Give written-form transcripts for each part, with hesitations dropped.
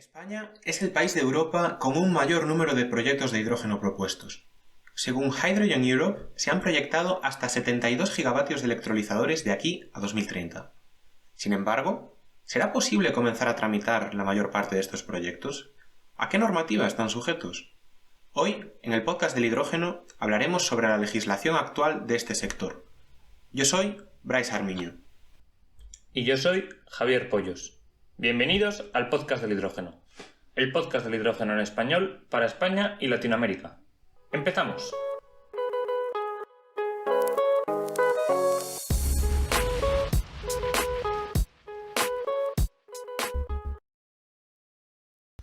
España es el país de Europa con un mayor número de proyectos de hidrógeno propuestos. Según Hydrogen Europe, se han proyectado hasta 72 gigavatios de electrolizadores de aquí a 2030. Sin embargo, ¿será posible comenzar a tramitar la mayor parte de estos proyectos? ¿A qué normativa están sujetos? Hoy, en el podcast del hidrógeno, hablaremos sobre la legislación actual de este sector. Yo soy Bryce Armiño. Y yo soy Javier Pollos. Bienvenidos al podcast del hidrógeno. El podcast del hidrógeno en español para España y Latinoamérica. ¡Empezamos!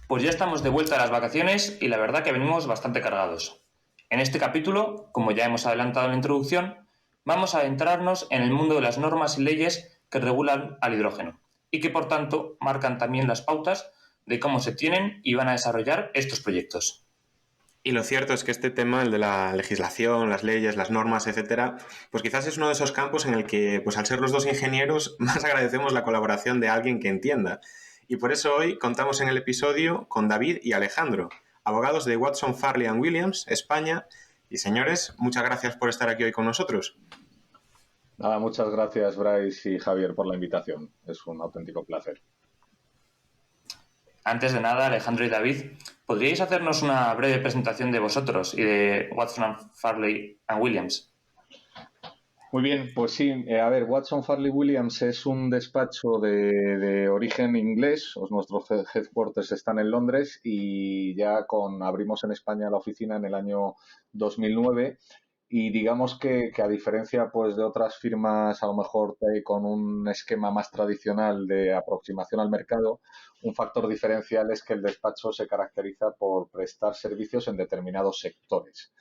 Pues ya estamos de vuelta a las vacaciones y la verdad que venimos bastante cargados. En este capítulo, como ya hemos adelantado en la introducción, vamos a adentrarnos en el mundo de las normas y leyes que regulan al hidrógeno y que por tanto marcan también las pautas de cómo se tienen y van a desarrollar estos proyectos. Y lo cierto es que este tema, el de la legislación, las leyes, las normas, etcétera, pues quizás es uno de esos campos en el que, pues al ser los dos ingenieros, más agradecemos la colaboración de alguien que entienda. Y por eso hoy contamos en el episodio con David y Alejandro, abogados de Watson Farley & Williams, España. Y señores, muchas gracias por estar aquí hoy con nosotros. Nada, muchas gracias Bryce y Javier por la invitación. Es un auténtico placer. Antes de nada, Alejandro y David, ¿podríais hacernos una breve presentación de vosotros y de Watson Farley & Williams? Muy bien, pues sí, Watson Farley Williams es un despacho de origen inglés, nuestros headquarters están en Londres y ya abrimos en España la oficina en el año 2009 y digamos que a diferencia pues de otras firmas a lo mejor con un esquema más tradicional de aproximación al mercado, un factor diferencial es que el despacho se caracteriza por prestar servicios en determinados sectores.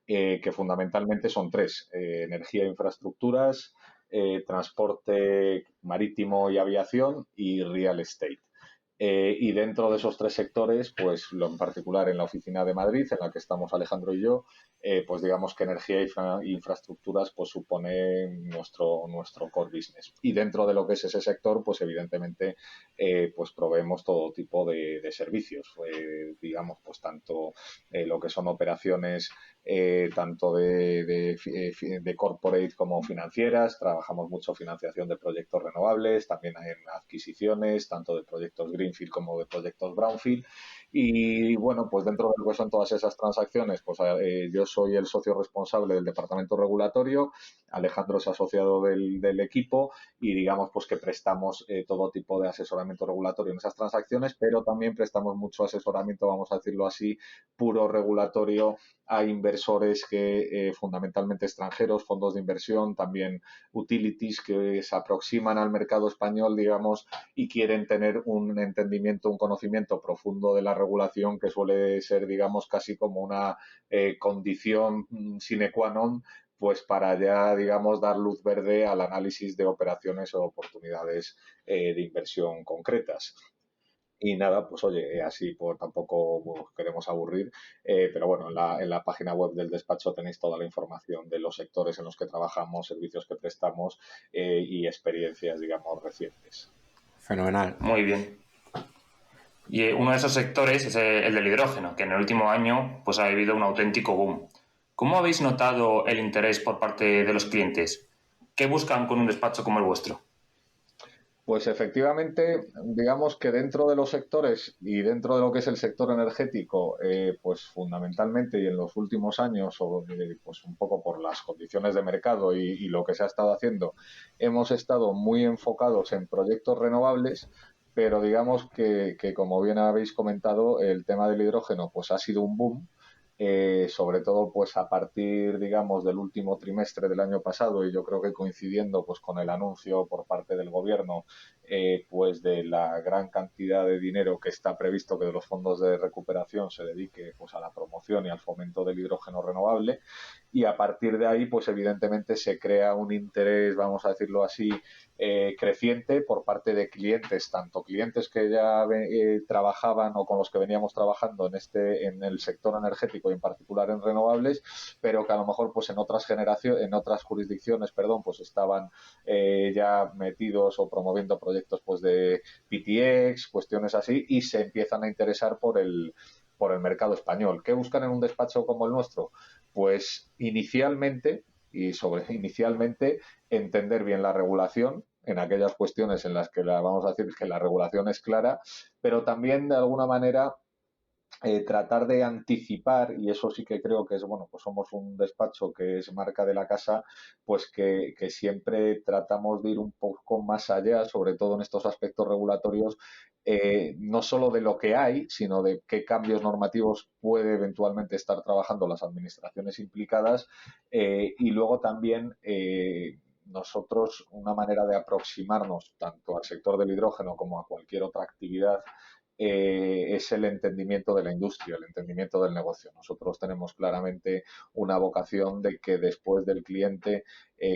Que fundamentalmente son tres: energía e infraestructuras, transporte marítimo y aviación y real estate. Y dentro de esos tres sectores, pues en particular en la oficina de Madrid, en la que estamos Alejandro y yo, pues digamos que energía e infraestructuras pues supone nuestro core business. Y dentro de lo que es ese sector, pues evidentemente pues proveemos todo tipo de servicios, digamos, pues tanto lo que son operaciones tanto de corporate como financieras. Trabajamos mucho financiación de proyectos renovables, también en adquisiciones, tanto de proyectos Greenfield como de proyectos Brownfield. Y bueno, pues dentro de lo que son todas esas transacciones, pues yo soy el socio responsable del departamento regulatorio, Alejandro es asociado del equipo y digamos pues que prestamos todo tipo de asesoramiento regulatorio en esas transacciones, pero también prestamos mucho asesoramiento, vamos a decirlo así, puro regulatorio a inversores que fundamentalmente extranjeros, fondos de inversión, también utilities que se aproximan al mercado español, digamos, y quieren tener un entendimiento, un conocimiento profundo de la regulación que suele ser, digamos, casi como una condición sine qua non, pues para ya, digamos, dar luz verde al análisis de operaciones o oportunidades de inversión concretas. Y nada, pues oye, así por tampoco queremos aburrir, pero bueno, en la página web del despacho tenéis toda la información de los sectores en los que trabajamos, servicios que prestamos y experiencias, digamos, recientes. Fenomenal. Muy bien. Y uno de esos sectores es el del hidrógeno, que en el último año pues ha vivido un auténtico boom. ¿Cómo habéis notado el interés por parte de los clientes? ¿Qué buscan con un despacho como el vuestro? Pues efectivamente, digamos que dentro de los sectores y dentro de lo que es el sector energético, pues fundamentalmente y en los últimos años, pues un poco por las condiciones de mercado y lo que se ha estado haciendo, hemos estado muy enfocados en proyectos renovables, pero digamos que como bien habéis comentado, el tema del hidrógeno pues ha sido un boom. Sobre todo pues a partir digamos del último trimestre del año pasado y yo creo que coincidiendo pues con el anuncio por parte del gobierno pues de la gran cantidad de dinero que está previsto que de los fondos de recuperación se dedique pues a la promoción y al fomento del hidrógeno renovable, y a partir de ahí pues evidentemente se crea un interés, vamos a decirlo así, creciente por parte de clientes, tanto clientes que ya trabajaban o con los que veníamos trabajando en el sector energético y en particular en renovables, pero que a lo mejor pues en otras jurisdicciones, pues estaban ya metidos o promoviendo proyectos proyectos pues de PTX, cuestiones así, y se empiezan a interesar por el mercado español. ¿Qué buscan en un despacho como el nuestro? Pues inicialmente, inicialmente, entender bien la regulación en aquellas cuestiones en las que vamos a decir que la regulación es clara, pero también de alguna manera tratar de anticipar, y eso sí que creo que es, bueno, pues somos un despacho que es marca de la casa, pues que siempre tratamos de ir un poco más allá, sobre todo en estos aspectos regulatorios, no solo de lo que hay, sino de qué cambios normativos puede eventualmente estar trabajando las administraciones implicadas, y luego también nosotros una manera de aproximarnos tanto al sector del hidrógeno como a cualquier otra actividad es el entendimiento de la industria, el entendimiento del negocio. Nosotros tenemos claramente una vocación de que después del cliente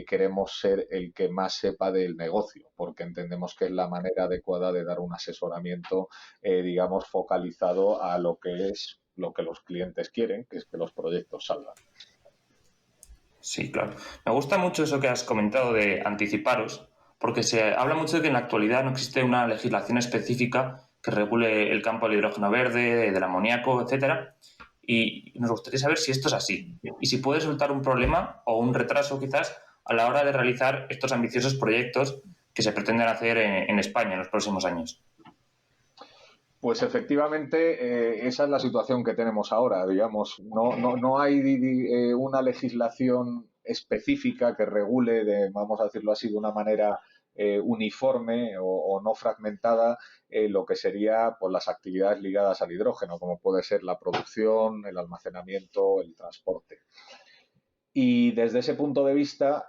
queremos ser el que más sepa del negocio, porque entendemos que es la manera adecuada de dar un asesoramiento, digamos, focalizado a lo que es lo que los clientes quieren, que es que los proyectos salgan. Sí, claro. Me gusta mucho eso que has comentado de anticiparos, porque se habla mucho de que en la actualidad no existe una legislación específica que regule el campo del hidrógeno verde, del amoníaco, etcétera. Y nos gustaría saber si esto es así y si puede resultar un problema o un retraso quizás a la hora de realizar estos ambiciosos proyectos que se pretenden hacer en España en los próximos años. Pues efectivamente, esa es la situación que tenemos ahora, digamos. No hay una legislación específica que regule, vamos a decirlo así, de una manera uniforme o no fragmentada lo que sería pues, las actividades ligadas al hidrógeno, como puede ser la producción, el almacenamiento, el transporte. Y desde ese punto de vista,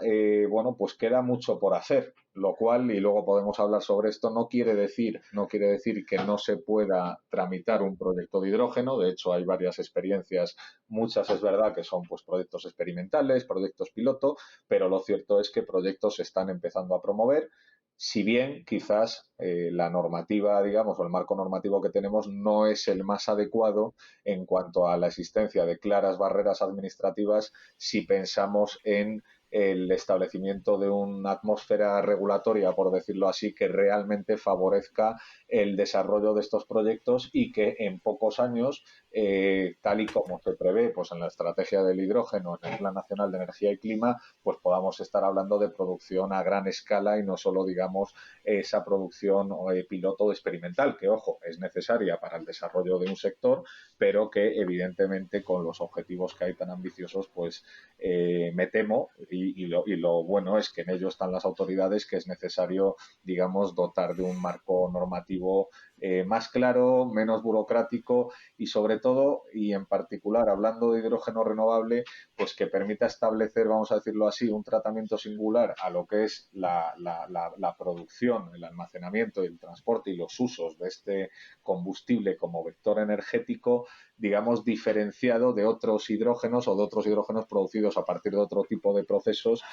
bueno, pues queda mucho por hacer, lo cual, y luego podemos hablar sobre esto, no quiere decir que no se pueda tramitar un proyecto de hidrógeno. De hecho, hay varias experiencias, muchas es verdad que son pues proyectos experimentales, proyectos piloto, pero lo cierto es que proyectos se están empezando a promover. Si bien quizás la normativa, digamos, o el marco normativo que tenemos no es el más adecuado en cuanto a la existencia de claras barreras administrativas si pensamos en el establecimiento de una atmósfera regulatoria, por decirlo así, que realmente favorezca el desarrollo de estos proyectos y que en pocos años, tal y como se prevé pues en la estrategia del hidrógeno, en el Plan Nacional de Energía y Clima, pues podamos estar hablando de producción a gran escala y no solo, digamos, esa producción piloto experimental, que, ojo, es necesaria para el desarrollo de un sector, pero que evidentemente con los objetivos que hay tan ambiciosos, pues me temo, y lo bueno es que en ello están las autoridades, que es necesario, digamos, dotar de un marco normativo más claro, menos burocrático y sobre todo, y en particular hablando de hidrógeno renovable, pues que permita establecer, vamos a decirlo así, un tratamiento singular a lo que es la producción, el almacenamiento y el transporte y los usos de este combustible como vector energético, digamos, diferenciado de otros hidrógenos o de otros hidrógenos producidos a partir de otro tipo de procesos,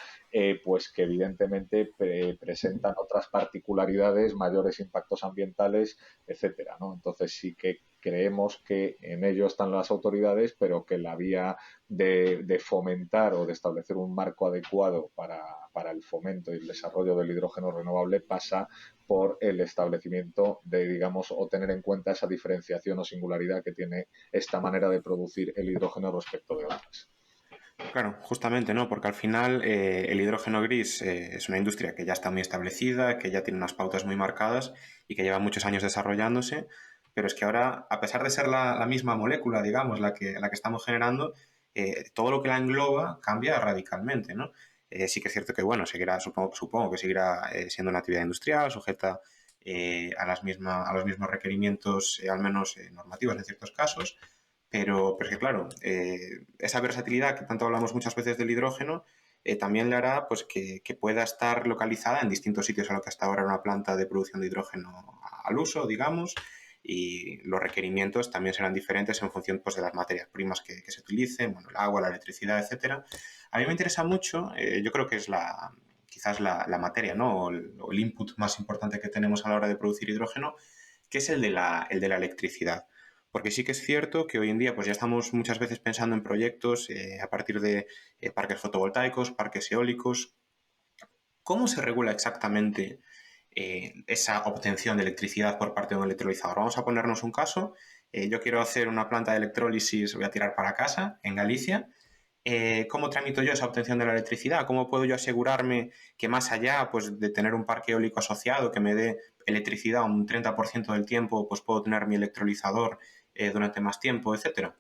pues que evidentemente presentan otras particularidades, mayores impactos ambientales, etcétera, ¿no? Entonces sí que creemos que en ello están las autoridades, pero que la vía de fomentar o de establecer un marco adecuado para el fomento y el desarrollo del hidrógeno renovable pasa por el establecimiento de, digamos, o tener en cuenta esa diferenciación o singularidad que tiene esta manera de producir el hidrógeno respecto de otras. Claro, justamente, ¿no? Porque al final el hidrógeno gris es una industria que ya está muy establecida, que ya tiene unas pautas muy marcadas y que lleva muchos años desarrollándose, pero es que ahora, a pesar de ser la misma molécula, digamos, la que estamos generando, todo lo que la engloba cambia radicalmente, ¿no? Sí que es cierto que, bueno, seguirá, supongo que seguirá siendo una actividad industrial, sujeta a los mismos requerimientos, al menos normativos en ciertos casos, pero es que, claro, esa versatilidad que tanto hablamos muchas veces del hidrógeno también le hará pues, que pueda estar localizada en distintos sitios a lo que hasta ahora era una planta de producción de hidrógeno al uso, digamos, y los requerimientos también serán diferentes en función pues, de las materias primas que se utilicen, bueno, el agua, la electricidad, etcétera. A mí me interesa mucho, yo creo que es quizás la materia, ¿no? O el input más importante que tenemos a la hora de producir hidrógeno, que es el de la electricidad. Porque sí que es cierto que hoy en día pues ya estamos muchas veces pensando en proyectos a partir de parques fotovoltaicos, parques eólicos. ¿Cómo se regula exactamente esa obtención de electricidad por parte de un electrolizador. Vamos a ponernos un caso. Yo quiero hacer una planta de electrólisis, voy a tirar para casa, en Galicia. ¿Cómo tramito yo esa obtención de la electricidad? ¿Cómo puedo yo asegurarme que más allá pues, de tener un parque eólico asociado que me dé electricidad un 30% del tiempo, pues puedo tener mi electrolizador durante más tiempo, etcétera?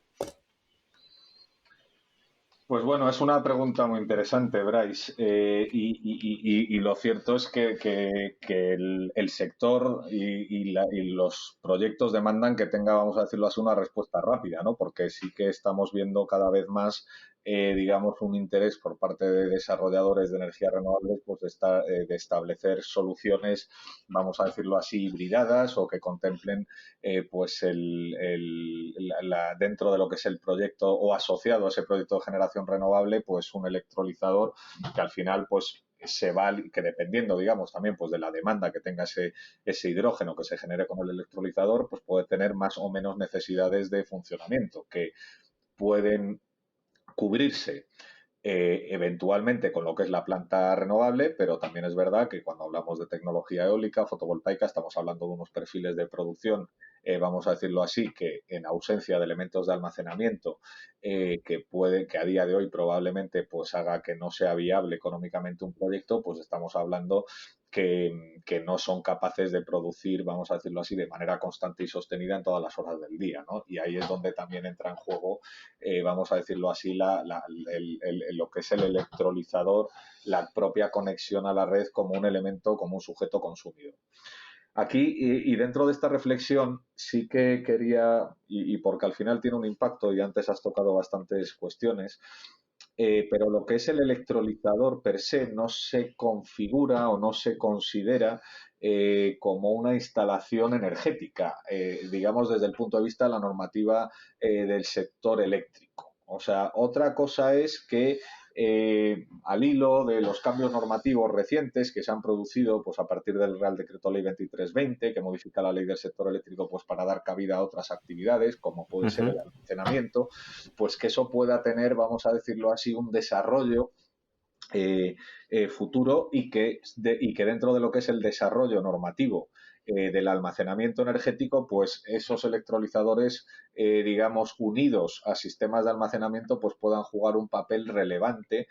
Pues bueno, es una pregunta muy interesante, Bryce. Y lo cierto es que el sector y los proyectos demandan que tenga, vamos a decirlo así, una respuesta rápida, ¿no? Porque sí que estamos viendo cada vez más, digamos, un interés por parte de desarrolladores de energías renovables, pues de establecer soluciones, vamos a decirlo así, hibridadas o que contemplen pues dentro de lo que es el proyecto o asociado a ese proyecto de generación renovable, pues un electrolizador que al final pues que dependiendo, digamos, también pues de la demanda que tenga ese hidrógeno que se genere con el electrolizador, pues puede tener más o menos necesidades de funcionamiento que pueden cubrirse eventualmente con lo que es la planta renovable, pero también es verdad que cuando hablamos de tecnología eólica, fotovoltaica, estamos hablando de unos perfiles de producción, vamos a decirlo así, que en ausencia de elementos de almacenamiento, que a día de hoy probablemente pues haga que no sea viable económicamente un proyecto, pues estamos hablando que no son capaces de producir, vamos a decirlo así, de manera constante y sostenida en todas las horas del día, ¿no? Y ahí es donde también entra en juego, vamos a decirlo así, lo que es el electrolizador, la propia conexión a la red como un elemento, como un sujeto consumidor. Aquí, y dentro de esta reflexión, sí que quería, y porque al final tiene un impacto, y antes has tocado bastantes cuestiones, pero lo que es el electrolizador per se no se configura o no se considera como una instalación energética, digamos desde el punto de vista de la normativa del sector eléctrico. O sea, otra cosa es que al hilo de los cambios normativos recientes que se han producido pues, a partir del Real Decreto Ley 2320, que modifica la ley del sector eléctrico pues, para dar cabida a otras actividades, como puede ser el almacenamiento, pues que eso pueda tener, vamos a decirlo así, un desarrollo futuro y que dentro de lo que es el desarrollo normativo del almacenamiento energético, pues esos electrolizadores, digamos, unidos a sistemas de almacenamiento, pues puedan jugar un papel relevante,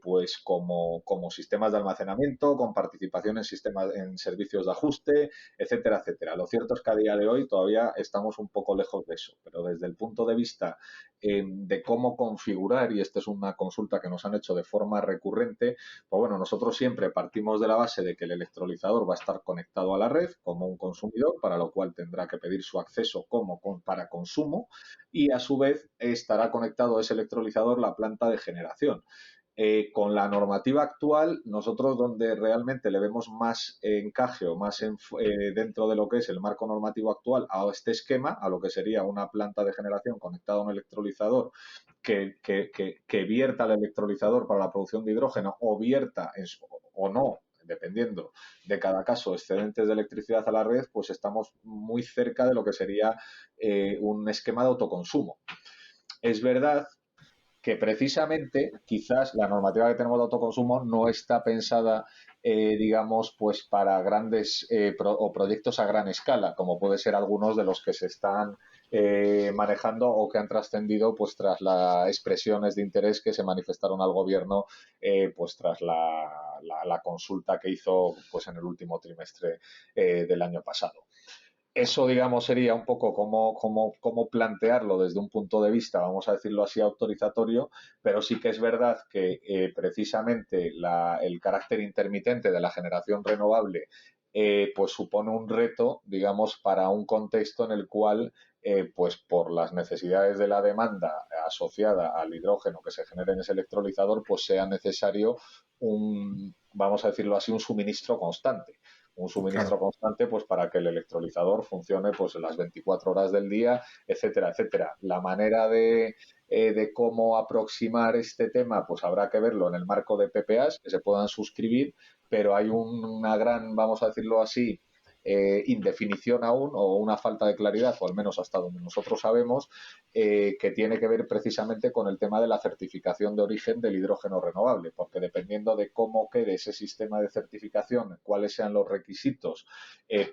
pues como sistemas de almacenamiento, con participación en sistemas, en servicios de ajuste, etcétera, etcétera. Lo cierto es que a día de hoy todavía estamos un poco lejos de eso, pero desde el punto de vista de cómo configurar, y esta es una consulta que nos han hecho de forma recurrente, pues bueno, nosotros siempre partimos de la base de que el electrolizador va a estar conectado a la red como un consumidor, para lo cual tendrá que pedir su acceso para consumo, y a su vez estará conectado a ese electrolizador la planta de generación. Con la normativa actual, nosotros donde realmente le vemos más encaje o más dentro de lo que es el marco normativo actual a este esquema, a lo que sería una planta de generación conectada a un electrolizador que vierta el electrolizador para la producción de hidrógeno o vierta o no, dependiendo de cada caso, excedentes de electricidad a la red, pues estamos muy cerca de lo que sería un esquema de autoconsumo. Es verdad que precisamente quizás la normativa que tenemos de autoconsumo no está pensada, digamos, pues para grandes o proyectos a gran escala, como puede ser algunos de los que se están manejando o que han trascendido pues tras las expresiones de interés que se manifestaron al gobierno pues tras la consulta que hizo pues en el último trimestre del año pasado. Eso, digamos, sería un poco cómo plantearlo desde un punto de vista, vamos a decirlo así, autorizatorio, pero sí que es verdad que precisamente el carácter intermitente de la generación renovable pues supone un reto, digamos, para un contexto en el cual, pues por las necesidades de la demanda asociada al hidrógeno que se genera en ese electrolizador, pues sea necesario vamos a decirlo así, un suministro constante. Un suministro Claro. constante pues para que el electrolizador funcione pues las 24 horas del día, etcétera, etcétera. La manera de cómo aproximar este tema pues habrá que verlo en el marco de PPAs que se puedan suscribir, pero hay una gran, vamos a decirlo así, indefinición aún o una falta de claridad, o al menos hasta donde nosotros sabemos, que tiene que ver precisamente con el tema de la certificación de origen del hidrógeno renovable, porque dependiendo de cómo quede ese sistema de certificación, cuáles sean los requisitos,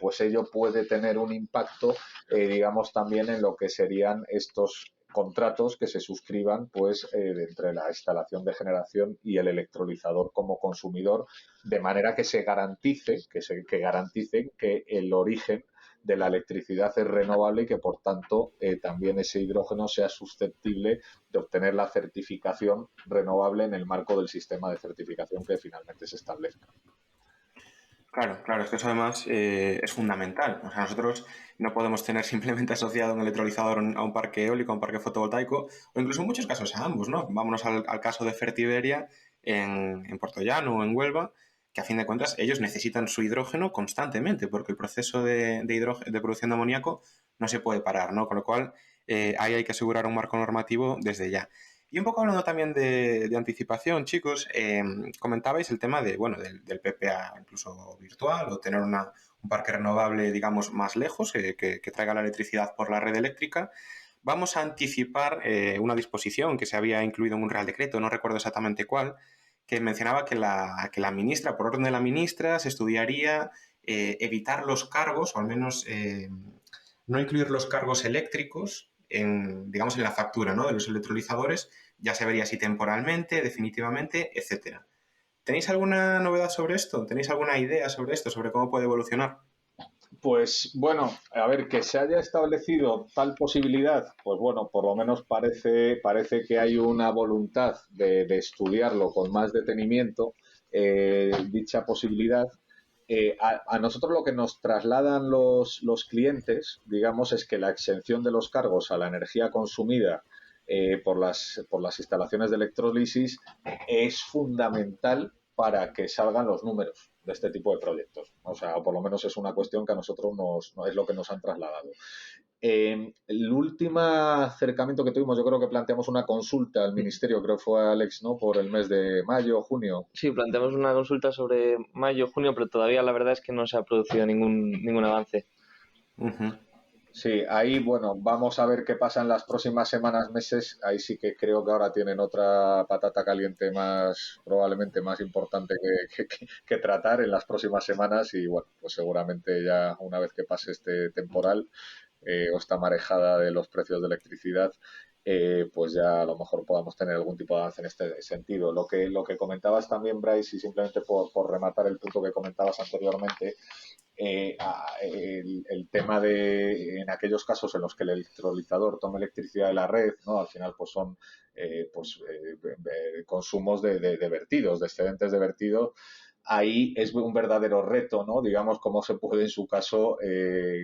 pues ello puede tener un impacto, digamos, también en lo que serían estos contratos que se suscriban pues entre la instalación de generación y el electrolizador como consumidor, de manera que se garantice que garanticen que el origen de la electricidad es renovable y que por tanto también ese hidrógeno sea susceptible de obtener la certificación renovable en el marco del sistema de certificación que finalmente se establezca. Claro, claro, es que eso además es fundamental. O sea, nosotros no podemos tener simplemente asociado un electrolizador a un parque eólico, a un parque fotovoltaico, o incluso en muchos casos a ambos, ¿no? Vámonos al caso de Fertiberia en Puertollano o en Huelva, que a fin de cuentas ellos necesitan su hidrógeno constantemente, porque el proceso de producción de amoníaco no se puede parar, ¿no? Con lo cual, ahí hay que asegurar un marco normativo desde ya. Y un poco hablando también de anticipación, chicos, comentabais el tema del PPA incluso virtual o tener un parque renovable, digamos, más lejos, que traiga la electricidad por la red eléctrica. Vamos a anticipar una disposición que se había incluido en un Real Decreto, no recuerdo exactamente cuál, que mencionaba que la ministra, por orden de la ministra, se estudiaría evitar los cargos, o al menos no incluir los cargos eléctricos digamos, en la factura, ¿no?, de los electrolizadores. Ya se vería si temporalmente, definitivamente, etcétera. ¿Tenéis alguna novedad sobre esto? ¿Tenéis alguna idea sobre esto, sobre cómo puede evolucionar? Pues bueno, a ver, que se haya establecido tal posibilidad, pues bueno, por lo menos parece que hay una voluntad de estudiarlo con más detenimiento, dicha posibilidad. A nosotros lo que nos trasladan los clientes, digamos, es que la exención de los cargos a la energía consumida por las instalaciones de electrólisis es fundamental para que salgan los números de este tipo de proyectos. O sea, o por lo menos es una cuestión que a nosotros no es lo que nos han trasladado. El último acercamiento que tuvimos, yo creo que planteamos una consulta al Ministerio, creo que fue Alex, ¿no? Por el mes de mayo, junio. Sí, planteamos una consulta sobre mayo, junio, pero todavía la verdad es que no se ha producido ningún avance. Uh-huh. Sí, ahí, bueno, vamos a ver qué pasa en las próximas semanas, meses. Ahí sí que creo que ahora tienen otra patata caliente probablemente más importante que tratar en las próximas semanas y bueno, pues seguramente ya una vez que pase este temporal o esta marejada de los precios de electricidad, pues ya a lo mejor podamos tener algún tipo de avance en este sentido. Lo que comentabas también, Bryce, y simplemente por rematar el punto que comentabas anteriormente, el tema de en aquellos casos en los que el electrolizador toma electricidad de la red, ¿no? Al final pues son consumos de vertidos, de excedentes de vertido. Ahí es un verdadero reto, ¿no? Digamos, cómo se puede en su caso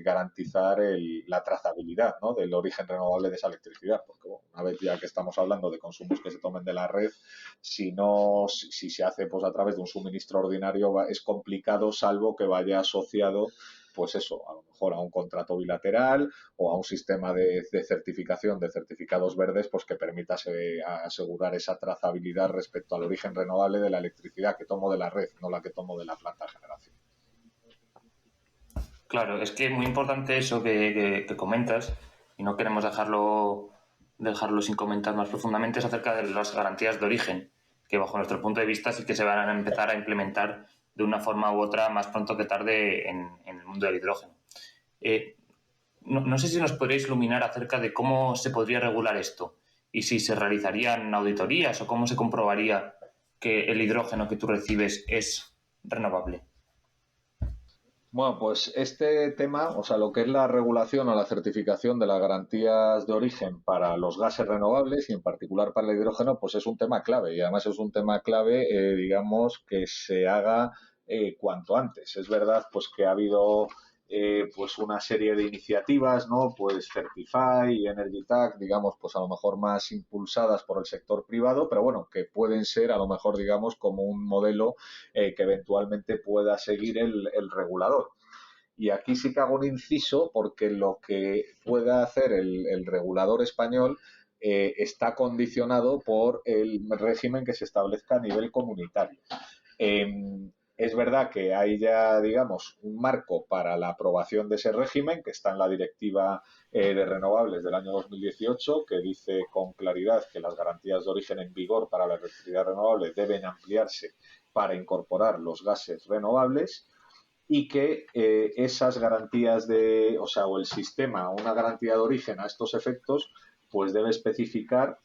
garantizar la trazabilidad, ¿no?, del origen renovable de esa electricidad, porque bueno, una vez ya que estamos hablando de consumos que se tomen de la red, si se hace pues a través de un suministro ordinario es complicado, salvo que vaya asociado pues eso, a lo mejor a un contrato bilateral o a un sistema de certificación de certificados verdes, pues que permita asegurar esa trazabilidad respecto al origen renovable de la electricidad que tomo de la red, no la que tomo de la planta de generación. Claro, es que es muy importante eso que comentas y no queremos dejarlo sin comentar más profundamente, es acerca de las garantías de origen, que bajo nuestro punto de vista sí que se van a empezar a implementar de una forma u otra más pronto que tarde en el mundo del hidrógeno. No sé si nos podríais iluminar acerca de cómo se podría regular esto y si se realizarían auditorías o cómo se comprobaría que el hidrógeno que tú recibes es renovable. Bueno, pues este tema, o sea, lo que es la regulación o la certificación de las garantías de origen para los gases renovables y en particular para el hidrógeno, pues es un tema clave y además es un tema clave, digamos, que se haga cuanto antes. Es verdad, pues que ha habido pues una serie de iniciativas, ¿no? Pues Certify y Energy Tag, digamos, pues a lo mejor más impulsadas por el sector privado, pero bueno, que pueden ser a lo mejor, digamos, como un modelo que eventualmente pueda seguir el regulador. Y aquí sí que hago un inciso porque lo que pueda hacer el regulador español está condicionado por el régimen que se establezca a nivel comunitario. Es verdad que hay ya, digamos, un marco para la aprobación de ese régimen que está en la Directiva de Renovables del año 2018, que dice con claridad que las garantías de origen en vigor para la electricidad renovable deben ampliarse para incorporar los gases renovables y que esas garantías o sea, o el sistema, una garantía de origen a estos efectos, pues debe especificar,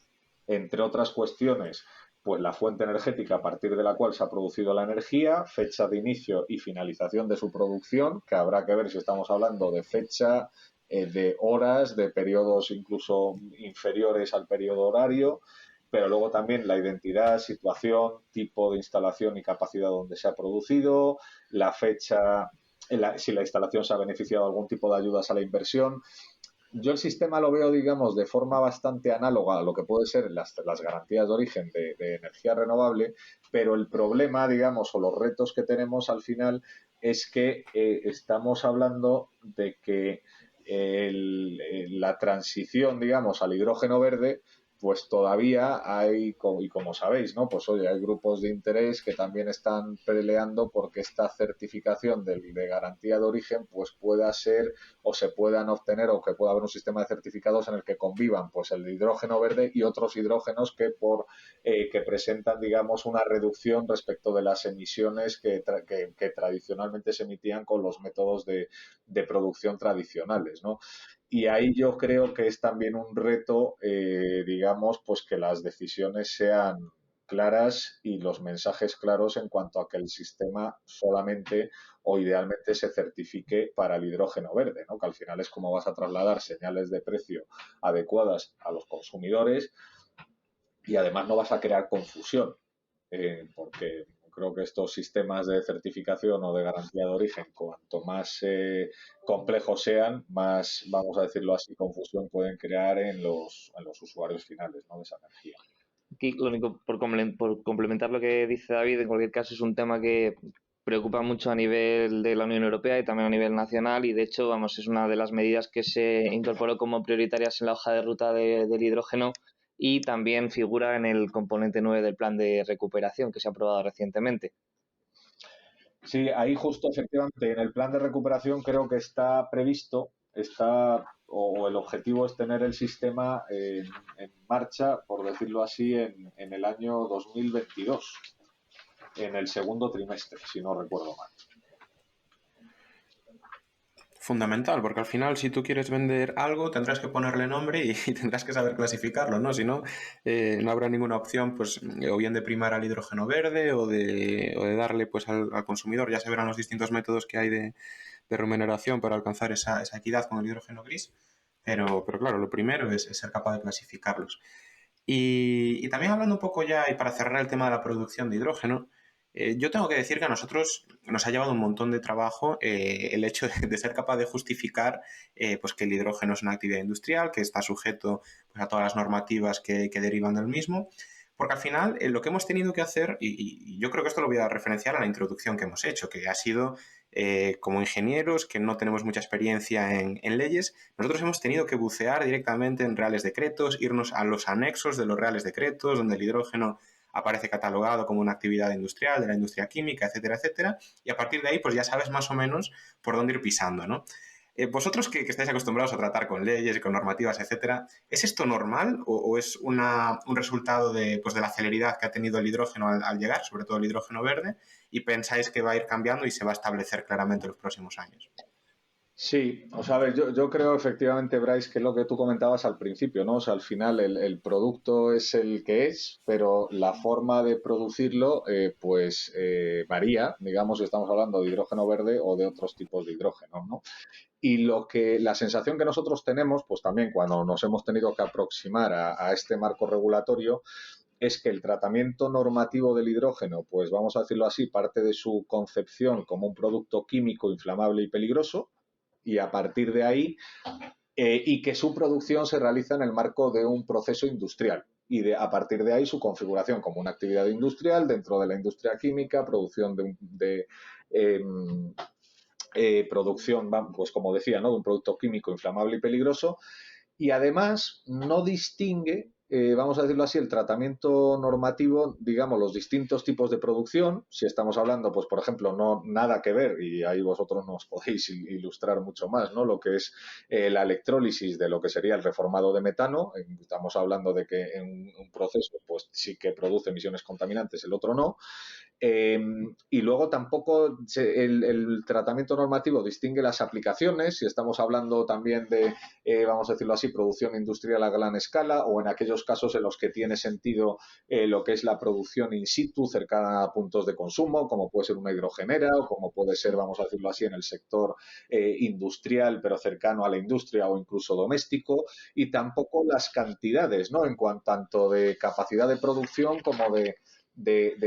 entre otras cuestiones, pues la fuente energética a partir de la cual se ha producido la energía, fecha de inicio y finalización de su producción, que habrá que ver si estamos hablando de fecha, de horas, de periodos incluso inferiores al periodo horario, pero luego también la identidad, situación, tipo de instalación y capacidad donde se ha producido, la fecha, si la instalación se ha beneficiado de algún tipo de ayudas a la inversión. Yo el sistema lo veo, digamos, de forma bastante análoga a lo que puede ser las garantías de origen de energía renovable, pero el problema, digamos, o los retos que tenemos al final es que estamos hablando de que la transición, digamos, al hidrógeno verde, pues todavía hay, y como sabéis, ¿no? Pues oye, hay grupos de interés que también están peleando porque esta certificación de garantía de origen pues pueda ser o se puedan obtener o que pueda haber un sistema de certificados en el que convivan pues el hidrógeno verde y otros hidrógenos que presentan digamos una reducción respecto de las emisiones que tradicionalmente se emitían con los métodos de producción tradicionales, ¿no? Y ahí yo creo que es también un reto, digamos, pues que las decisiones sean claras y los mensajes claros en cuanto a que el sistema solamente o idealmente se certifique para el hidrógeno verde, ¿no? Que al final es como vas a trasladar señales de precio adecuadas a los consumidores y además no vas a crear confusión, porque creo que estos sistemas de certificación o de garantía de origen, cuanto más complejos sean, más, vamos a decirlo así, confusión pueden crear en los usuarios finales, ¿no? De esa energía. Aquí lo único, por complementar lo que dice David, en cualquier caso es un tema que preocupa mucho a nivel de la Unión Europea y también a nivel nacional y de hecho, vamos, es una de las medidas que se incorporó como prioritarias en la hoja de ruta del hidrógeno y también figura en el componente 9 del plan de recuperación que se ha aprobado recientemente. Sí, ahí justo efectivamente en el plan de recuperación creo que está previsto, o el objetivo es tener el sistema en marcha, por decirlo así, en el año 2022, en el segundo trimestre, si no recuerdo mal. Fundamental, porque al final si tú quieres vender algo tendrás que ponerle nombre y tendrás que saber clasificarlo, ¿no? Si no, no habrá ninguna opción, pues, o bien de primar al hidrógeno verde o de darle pues al consumidor. Ya se verán los distintos métodos que hay de remuneración para alcanzar esa equidad con el hidrógeno gris, pero claro, lo primero es ser capaz de clasificarlos. Y también hablando un poco ya, y para cerrar el tema de la producción de hidrógeno, yo tengo que decir que a nosotros nos ha llevado un montón de trabajo el hecho de ser capaz de justificar pues que el hidrógeno es una actividad industrial, que está sujeto pues, a todas las normativas que derivan del mismo, porque al final lo que hemos tenido que hacer, y yo creo que esto lo voy a referenciar a la introducción que hemos hecho, que ha sido como ingenieros que no tenemos mucha experiencia en leyes, nosotros hemos tenido que bucear directamente en reales decretos, irnos a los anexos de los reales decretos, donde el hidrógeno aparece catalogado como una actividad industrial, de la industria química, etcétera, etcétera, y a partir de ahí pues ya sabes más o menos por dónde ir pisando, ¿no? Vosotros que estáis acostumbrados a tratar con leyes y con normativas, etcétera, ¿es esto normal o es un resultado pues de la celeridad que ha tenido el hidrógeno al llegar, sobre todo el hidrógeno verde, y pensáis que va a ir cambiando y se va a establecer claramente en los próximos años? Sí, o sea, a ver, yo creo efectivamente, Bryce, que es lo que tú comentabas al principio, ¿no? O sea, al final el producto es el que es, pero la forma de producirlo, pues varía, digamos, si estamos hablando de hidrógeno verde o de otros tipos de hidrógeno, ¿no? Y la sensación que nosotros tenemos, pues también cuando nos hemos tenido que aproximar a este marco regulatorio, es que el tratamiento normativo del hidrógeno, pues vamos a decirlo así, parte de su concepción como un producto químico inflamable y peligroso, y a partir de ahí, y que su producción se realiza en el marco de un proceso industrial. Y a partir de ahí su configuración como una actividad industrial dentro de la industria química, producción producción, pues como decía, ¿no? De un producto químico inflamable y peligroso, y además no distingue vamos a decirlo así, el tratamiento normativo, digamos, los distintos tipos de producción, si estamos hablando, pues por ejemplo, no nada que ver, y ahí vosotros nos podéis ilustrar mucho más, ¿no? Lo que es la electrólisis de lo que sería el reformado de metano, estamos hablando de que en un proceso, pues sí que produce emisiones contaminantes, el otro no. Y luego tampoco el tratamiento normativo distingue las aplicaciones, si estamos hablando también de, vamos a decirlo así, producción industrial a gran escala o en aquellos casos en los que tiene sentido lo que es la producción in situ cercana a puntos de consumo, como puede ser una hidrogenera o como puede ser, vamos a decirlo así, en el sector industrial pero cercano a la industria o incluso doméstico, y tampoco las cantidades, ¿no? En cuanto tanto de capacidad de producción como de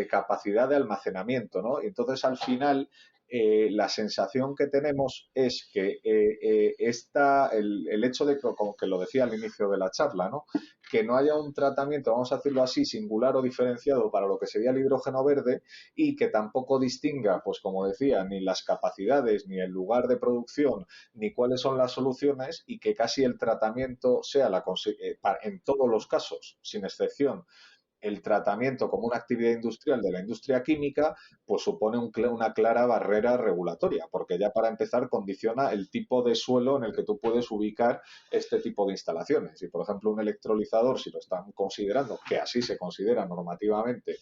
capacidad de almacenamiento, ¿no? Y entonces, al final, la sensación que tenemos es que el hecho de, como que lo decía al inicio de la charla, ¿no? Que no haya un tratamiento, vamos a decirlo así, singular o diferenciado para lo que sería el hidrógeno verde y que tampoco distinga, pues como decía, ni las capacidades, ni el lugar de producción, ni cuáles son las soluciones y que casi el tratamiento sea en todos los casos, sin excepción, el tratamiento como una actividad industrial de la industria química, pues supone una clara barrera regulatoria, porque ya para empezar condiciona el tipo de suelo en el que tú puedes ubicar este tipo de instalaciones. Y, por ejemplo, un electrolizador, si lo están considerando, que así se considera normativamente,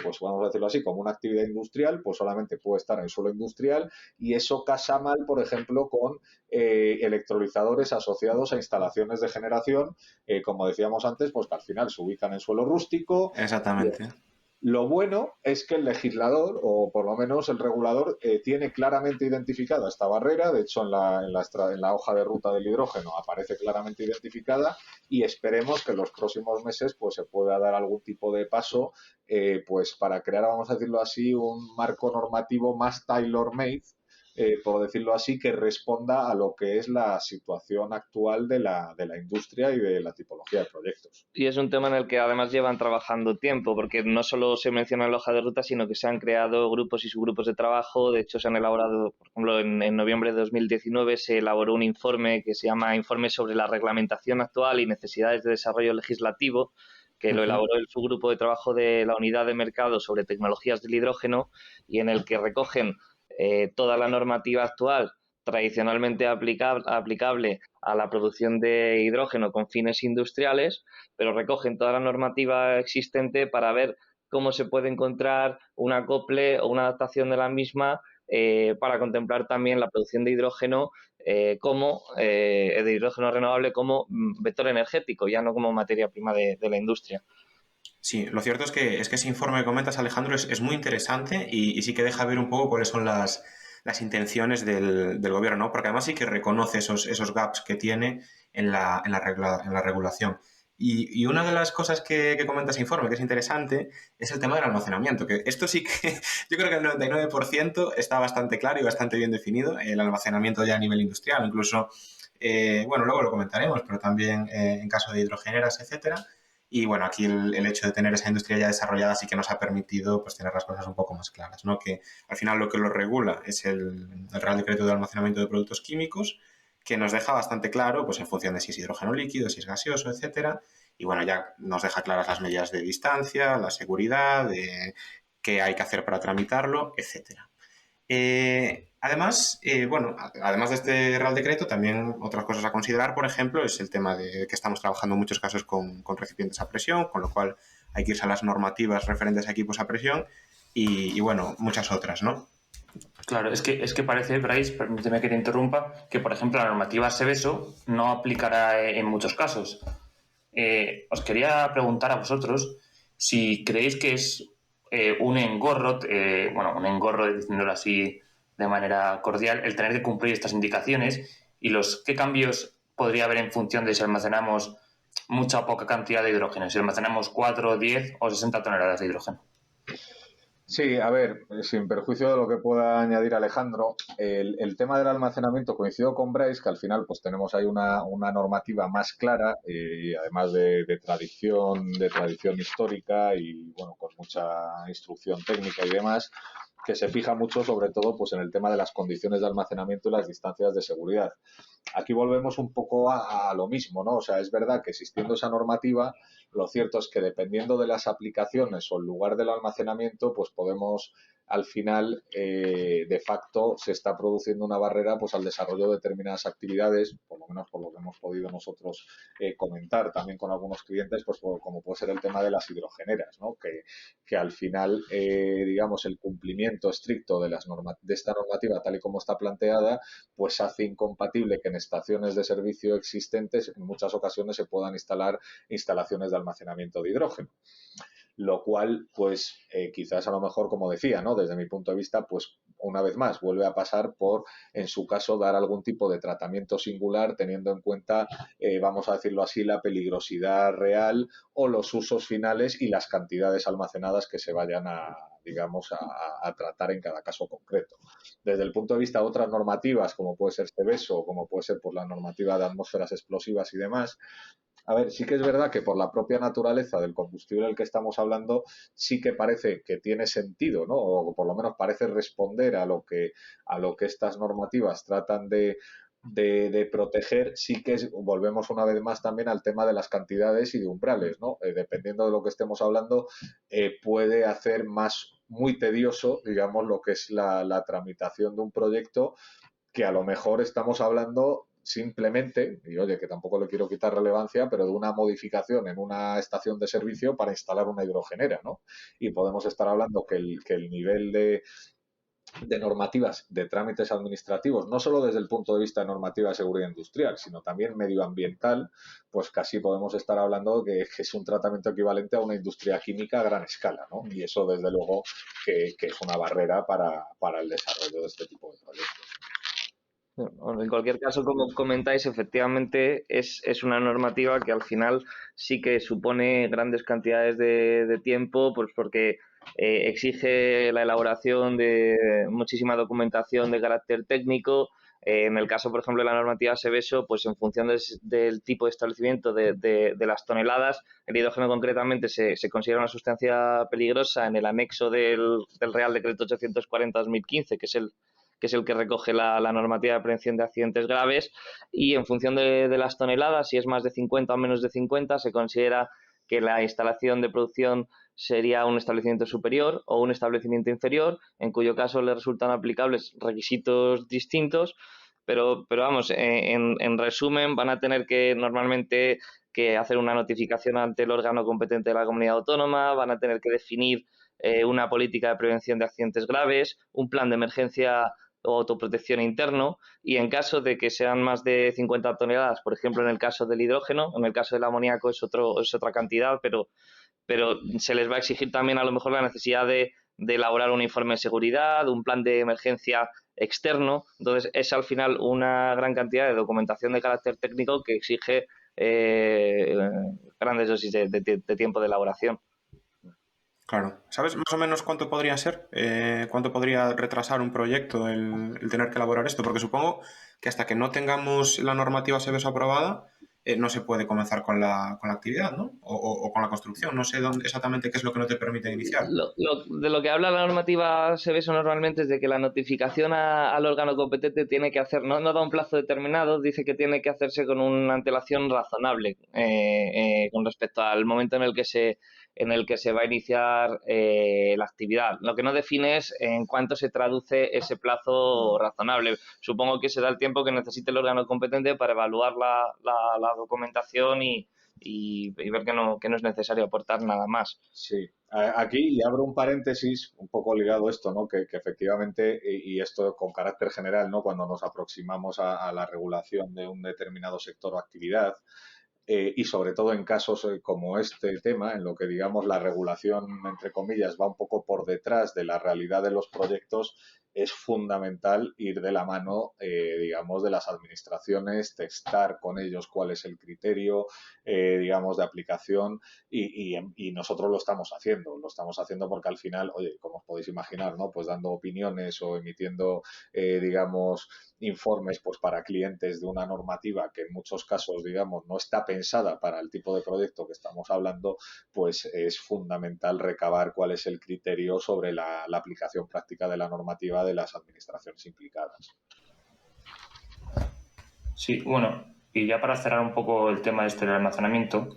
pues vamos a decirlo así, como una actividad industrial, pues solamente puede estar en suelo industrial y eso casa mal, por ejemplo, con electrolizadores asociados a instalaciones de generación, como decíamos antes, pues que al final se ubican en suelo rústico. Exactamente. Lo bueno es que el legislador, o por lo menos el regulador, tiene claramente identificada esta barrera. De hecho, en la hoja de ruta del hidrógeno aparece claramente identificada y esperemos que en los próximos meses pues, se pueda dar algún tipo de paso pues para crear, vamos a decirlo así, un marco normativo más tailor-made, por decirlo así, que responda a lo que es la situación actual de la industria y de la tipología de proyectos. Y es un tema en el que además llevan trabajando tiempo, porque no solo se menciona en la hoja de ruta, sino que se han creado grupos y subgrupos de trabajo. De hecho, se han elaborado, por ejemplo, en noviembre de 2019 se elaboró un informe que se llama Informe sobre la reglamentación actual y necesidades de desarrollo legislativo, que lo elaboró el subgrupo de trabajo de la Unidad de Mercado sobre Tecnologías del Hidrógeno, y en el que recogen toda la normativa actual tradicionalmente aplicable a la producción de hidrógeno con fines industriales, pero recogen toda la normativa existente para ver cómo se puede encontrar un acople o una adaptación de la misma para contemplar también la producción de hidrógeno de hidrógeno renovable como vector energético, ya no como materia prima de la industria. Sí, lo cierto es que ese informe que comentas, Alejandro, es muy interesante y sí que deja ver un poco cuáles son las intenciones del gobierno, ¿no? Porque además sí que reconoce esos gaps que tiene en la regulación. Y una de las cosas que comenta ese informe, que es interesante, es el tema del almacenamiento, que esto sí que yo creo que el 99% está bastante claro y bastante bien definido, el almacenamiento ya a nivel industrial, incluso, bueno, luego lo comentaremos, pero también en caso de hidrogeneras, etcétera. Y bueno, aquí el hecho de tener esa industria ya desarrollada sí que nos ha permitido pues, tener las cosas un poco más claras, ¿no? Que al final lo que lo regula es el Real Decreto de Almacenamiento de Productos Químicos, que nos deja bastante claro, pues en función de si es hidrógeno líquido, si es gaseoso, etcétera. Y bueno, ya nos deja claras las medidas de distancia, la seguridad, de qué hay que hacer para tramitarlo, etcétera. Además de este Real Decreto, también otras cosas a considerar, por ejemplo, es el tema de que estamos trabajando en muchos casos con recipientes a presión, con lo cual hay que irse a las normativas referentes a equipos a presión y bueno, muchas otras, ¿no? Claro, es que parece, Bryce, permíteme que te interrumpa, que por ejemplo la normativa Seveso no aplicará en muchos casos. Os quería preguntar a vosotros si creéis que es un engorro, un engorro, diciéndolo así de manera cordial, el tener que cumplir estas indicaciones y qué cambios podría haber en función de si almacenamos mucha o poca cantidad de hidrógeno, si almacenamos 4, 10 o 60 toneladas de hidrógeno. Sí, a ver, sin perjuicio de lo que pueda añadir Alejandro, el tema del almacenamiento coincido con Bryce, que al final pues tenemos ahí una normativa más clara y además de tradición histórica y bueno, con mucha instrucción técnica y demás, que se fija mucho sobre todo pues en el tema de las condiciones de almacenamiento y las distancias de seguridad. aquí volvemos un poco a lo mismo, ¿no? O sea, es verdad que existiendo esa normativa, lo cierto es que dependiendo de las aplicaciones o el lugar del almacenamiento, pues podemos al final, de facto, se está produciendo una barrera pues al desarrollo de determinadas actividades, por lo menos por lo que hemos podido nosotros comentar también con algunos clientes, pues como puede ser el tema de las hidrogeneras, ¿no? Que al final, digamos, el cumplimiento estricto de esta normativa tal y como está planteada, pues hace incompatible que en estaciones de servicio existentes en muchas ocasiones se puedan instalar instalaciones de almacenamiento de hidrógeno. Lo cual, pues quizás a lo mejor, como decía, ¿no? Desde mi punto de vista, pues una vez más vuelve a pasar por, en su caso, dar algún tipo de tratamiento singular teniendo en cuenta, vamos a decirlo así, la peligrosidad real o los usos finales y las cantidades almacenadas que se vayan digamos, a tratar en cada caso concreto. Desde el punto de vista de otras normativas, como puede ser CEBESO o como puede ser por la normativa de atmósferas explosivas y demás, a ver, sí que es verdad que por la propia naturaleza del combustible del que estamos hablando, sí que parece que tiene sentido, ¿no? O por lo menos parece responder a lo que estas normativas tratan de proteger. Sí que volvemos una vez más también al tema de las cantidades y de umbrales, ¿no? Dependiendo de lo que estemos hablando, puede hacer muy tedioso, digamos, lo que es la tramitación de un proyecto, que a lo mejor estamos hablando simplemente, y oye, que tampoco le quiero quitar relevancia, pero de una modificación en una estación de servicio para instalar una hidrogenera, ¿no? Y podemos estar hablando que el nivel de normativas, de trámites administrativos, no solo desde el punto de vista de normativa de seguridad industrial, sino también medioambiental, pues casi podemos estar hablando que es un tratamiento equivalente a una industria química a gran escala, ¿no? Y eso, desde luego, que es una barrera para el desarrollo de este tipo de proyectos. Bueno, en cualquier caso, como comentáis, efectivamente es una normativa que al final sí que supone grandes cantidades de tiempo, pues porque exige la elaboración de muchísima documentación de carácter técnico. En el caso, por ejemplo, de la normativa SEVESO, pues en función del tipo de establecimiento de las toneladas, el hidrógeno concretamente se considera una sustancia peligrosa en el anexo del Real Decreto 840-2015, que es el que recoge la normativa de prevención de accidentes graves, y en función de las toneladas, si es más de 50 o menos de 50, se considera que la instalación de producción sería un establecimiento superior o un establecimiento inferior, en cuyo caso le resultan aplicables requisitos distintos, pero vamos, en resumen, van a tener que normalmente que hacer una notificación ante el órgano competente de la comunidad autónoma, van a tener que definir una política de prevención de accidentes graves, un plan de emergencia o autoprotección interno, y en caso de que sean más de 50 toneladas, por ejemplo en el caso del hidrógeno, en el caso del amoníaco es otra cantidad, pero se les va a exigir también a lo mejor la necesidad de elaborar un informe de seguridad, un plan de emergencia externo. Entonces es al final una gran cantidad de documentación de carácter técnico que exige grandes dosis de tiempo de elaboración. Claro. ¿Sabes más o menos cuánto podría ser? ¿Cuánto podría retrasar un proyecto el tener que elaborar esto? Porque supongo que hasta que no tengamos la normativa SEVESO aprobada, no se puede comenzar con la actividad, ¿no? O con la construcción. No sé exactamente qué es lo que no te permite iniciar. De lo que habla la normativa SEVESO normalmente es de que la notificación al órgano competente tiene que hacer, no da un plazo determinado, dice que tiene que hacerse con una antelación razonable con respecto al momento en el que se va a iniciar la actividad. Lo que no define es en cuánto se traduce ese plazo razonable. Supongo que será el tiempo que necesite el órgano competente para evaluar la documentación y ver que no es necesario aportar nada más. Sí, aquí y abro un paréntesis un poco ligado a esto, ¿no? Que efectivamente, y esto con carácter general, ¿no? Cuando nos aproximamos a la regulación de un determinado sector o actividad, y sobre todo en casos como este tema, en lo que digamos la regulación, entre comillas, va un poco por detrás de la realidad de los proyectos, es fundamental ir de la mano, digamos, de las administraciones, testar con ellos cuál es el criterio, digamos, de aplicación y nosotros lo estamos haciendo porque al final, oye, como os podéis imaginar, ¿no? Pues dando opiniones o emitiendo, digamos, informes pues para clientes de una normativa que en muchos casos, digamos, no está pensada para el tipo de proyecto que estamos hablando, pues es fundamental recabar cuál es el criterio sobre la aplicación práctica de la normativa de las administraciones implicadas. Sí, bueno, y ya para cerrar un poco el tema del almacenamiento,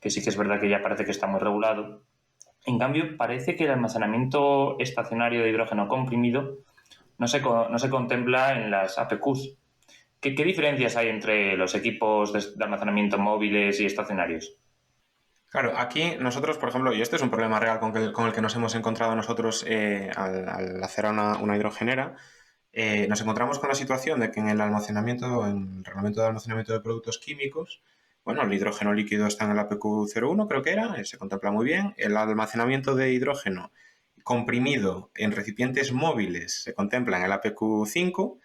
que sí que es verdad que ya parece que está muy regulado. En cambio, parece que el almacenamiento estacionario de hidrógeno comprimido no se contempla en las APQs. ¿Qué diferencias hay entre los equipos de almacenamiento móviles y estacionarios? Claro, aquí nosotros, por ejemplo, y este es un problema real con el que nos hemos encontrado nosotros al hacer una hidrogenera, nos encontramos con la situación de que en el reglamento de almacenamiento de productos químicos, bueno, el hidrógeno líquido está en el APQ01, creo que era, se contempla muy bien. El almacenamiento de hidrógeno comprimido en recipientes móviles se contempla en el APQ5,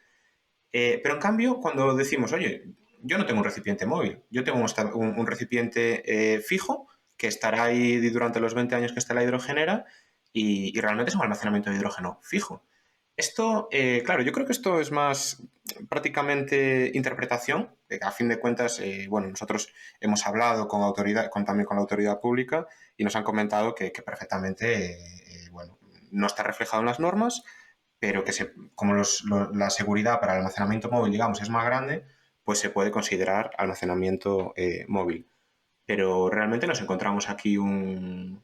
pero en cambio, cuando decimos, oye, yo no tengo un recipiente móvil, yo tengo un recipiente fijo que estará ahí durante los 20 años que esté la hidrogenera y realmente es un almacenamiento de hidrógeno fijo. Esto, claro, yo creo que esto es más prácticamente interpretación, que a fin de cuentas, bueno, nosotros hemos hablado con autoridad, también con la autoridad pública y nos han comentado que perfectamente, bueno, no está reflejado en las normas, pero que como la seguridad para el almacenamiento móvil, digamos, es más grande, pues se puede considerar almacenamiento móvil. Pero realmente nos encontramos aquí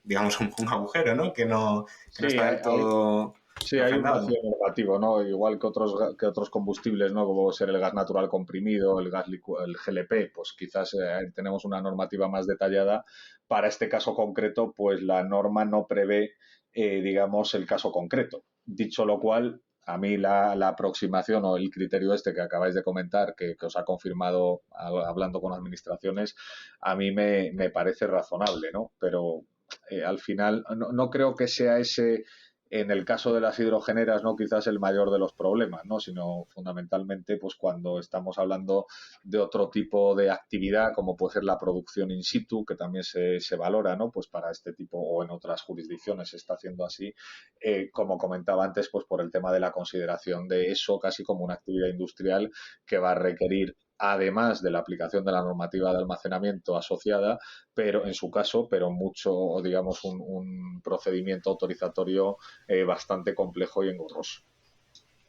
digamos, un agujero, ¿no? Que no Sí, está del todo sí, hay un refrendado. vacío normativo, ¿no? Igual que otros combustibles, ¿no? Como puede ser el gas natural comprimido, el GLP, pues quizás tenemos una normativa más detallada. Para este caso concreto, pues la norma no prevé, digamos, el caso concreto. Dicho lo cual, a mí la aproximación o el criterio este que acabáis de comentar, que os ha confirmado hablando con administraciones, a mí me parece razonable, ¿no? Pero al final no creo que sea ese en el caso de las hidrogeneras, no quizás el mayor de los problemas, ¿no? Sino fundamentalmente pues cuando estamos hablando de otro tipo de actividad, como puede ser la producción in situ, que también se valora, ¿no? Pues para este tipo, o en otras jurisdicciones se está haciendo así, como comentaba antes, pues por el tema de la consideración de eso casi como una actividad industrial que va a requerir, además de la aplicación de la normativa de almacenamiento asociada, pero en su caso, pero mucho, digamos, un procedimiento autorizatorio bastante complejo y engorroso.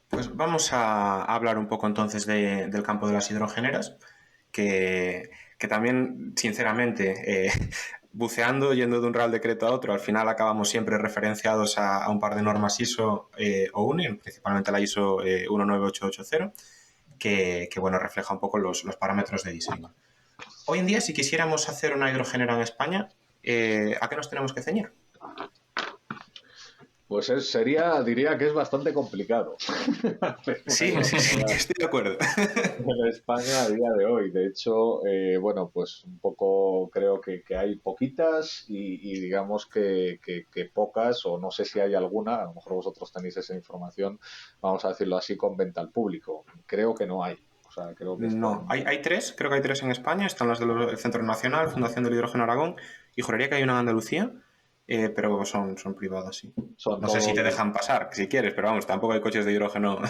Pues vamos a hablar un poco entonces del campo de las hidrogeneras, que también, sinceramente, buceando, yendo de un Real Decreto a otro, al final acabamos siempre referenciados a un par de normas ISO o UNI, principalmente la ISO 19880, bueno, refleja un poco los parámetros de diseño. Hoy en día, si quisiéramos hacer una hidrogenera en España, ¿a qué nos tenemos que ceñir? Pues diría que es bastante complicado. Sí, sí, sí, estoy de acuerdo. En España a día de hoy. De hecho, bueno, pues un poco creo que hay poquitas y digamos que pocas, o no sé si hay alguna, a lo mejor vosotros tenéis esa información, vamos a decirlo así, con venta al público. Creo que no hay. O sea, creo que No, están, hay tres, creo que hay tres en España, están las del Centro Nacional, Fundación del Hidrógeno Aragón, y juraría que hay una en Andalucía, pero son privadas, sí. son No sé si te todos. dejan pasar, si quieres, pero vamos, tampoco hay coches de hidrógeno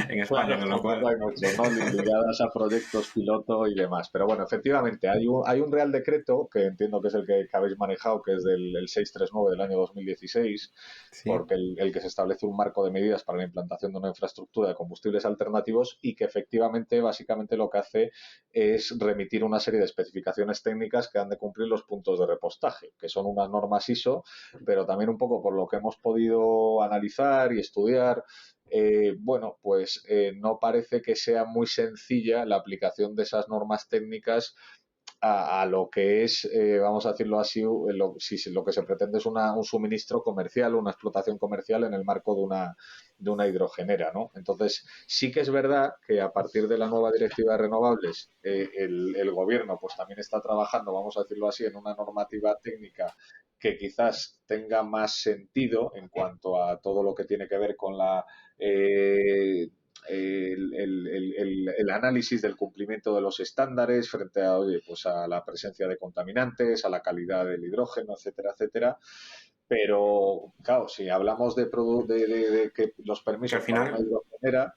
en España, Claro, con lo tampoco cual... hay mucho, ¿no? Ligadas a proyectos piloto y demás. Pero bueno, efectivamente, hay un Real Decreto que entiendo que es que habéis manejado, que es el 639 del año 2016, Sí. porque el que se establece un marco de medidas para la implantación de una infraestructura de combustibles alternativos y que efectivamente, básicamente lo que hace es remitir una serie de especificaciones técnicas que han de cumplir los puntos de repostaje, que son unas normas ISO, pero también un poco por lo que hemos podido analizar y estudiar, bueno, pues no parece que sea muy sencilla la aplicación de esas normas técnicas a lo que es, vamos a decirlo así, si lo que se pretende es un suministro comercial, una explotación comercial en el marco de una hidrogenera, ¿no? Entonces, sí que es verdad que a partir de la nueva directiva de renovables, el gobierno pues también está trabajando, vamos a decirlo así, en una normativa técnica que quizás tenga más sentido en cuanto a todo lo que tiene que ver con eh, el análisis del cumplimiento de los estándares frente a, oye, pues a la presencia de contaminantes, a la calidad del hidrógeno, etcétera, etcétera. Pero, claro, si hablamos de que los Que al permisos para una final, hidrogenera,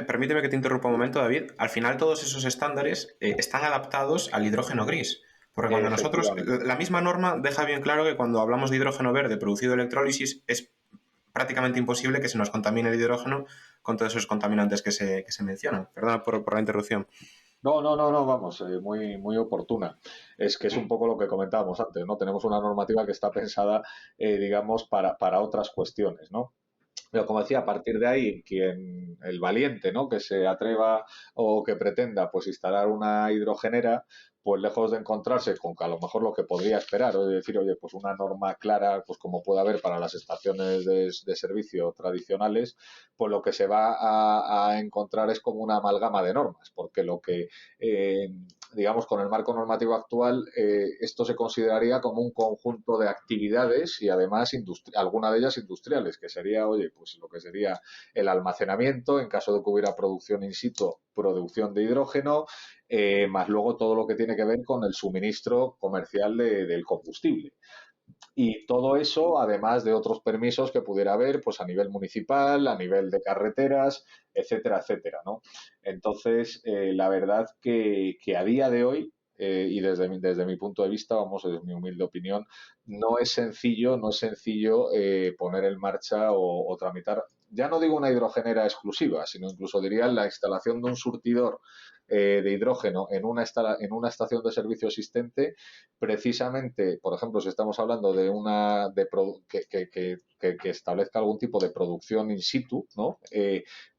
permíteme que te interrumpa un momento, David, al final todos esos estándares están adaptados al hidrógeno gris. Porque cuando nosotros, efectivamente, la misma norma deja bien claro que cuando hablamos de hidrógeno verde producido de electrólisis es prácticamente imposible que se nos contamine el hidrógeno con todos esos contaminantes que se mencionan. Perdona por la interrupción. No, vamos, muy oportuna. Es que es un poco lo que comentábamos antes, ¿no? Tenemos una normativa que está pensada, digamos, para otras cuestiones, ¿no? Pero como decía, a partir de ahí, el valiente, ¿no? Que se atreva o que pretenda, pues, instalar una hidrogenera, pues lejos de encontrarse con que a lo mejor lo que podría esperar, o de decir, oye, pues una norma clara, pues como puede haber para las estaciones de servicio tradicionales, pues lo que se va a encontrar es como una amalgama de normas, porque eh, digamos, con el marco normativo actual, esto se consideraría como un conjunto de actividades y además alguna de ellas industriales, que sería, oye, pues lo que sería el almacenamiento, en caso de que hubiera producción in situ, producción de hidrógeno, más luego todo lo que tiene que ver con el suministro comercial del combustible. Y todo eso, además de otros permisos que pudiera haber, pues a nivel municipal, a nivel de carreteras, etcétera, etcétera, ¿no? Entonces, la verdad que a día de hoy, y desde mi punto de vista, vamos, es mi humilde opinión, no es sencillo poner en marcha o tramitar, ya no digo una hidrogenera exclusiva, sino incluso diría la instalación de un surtidor de hidrógeno en una estación de servicio existente, precisamente, por ejemplo, si estamos hablando de que establezca algún tipo de producción in situ, ¿no?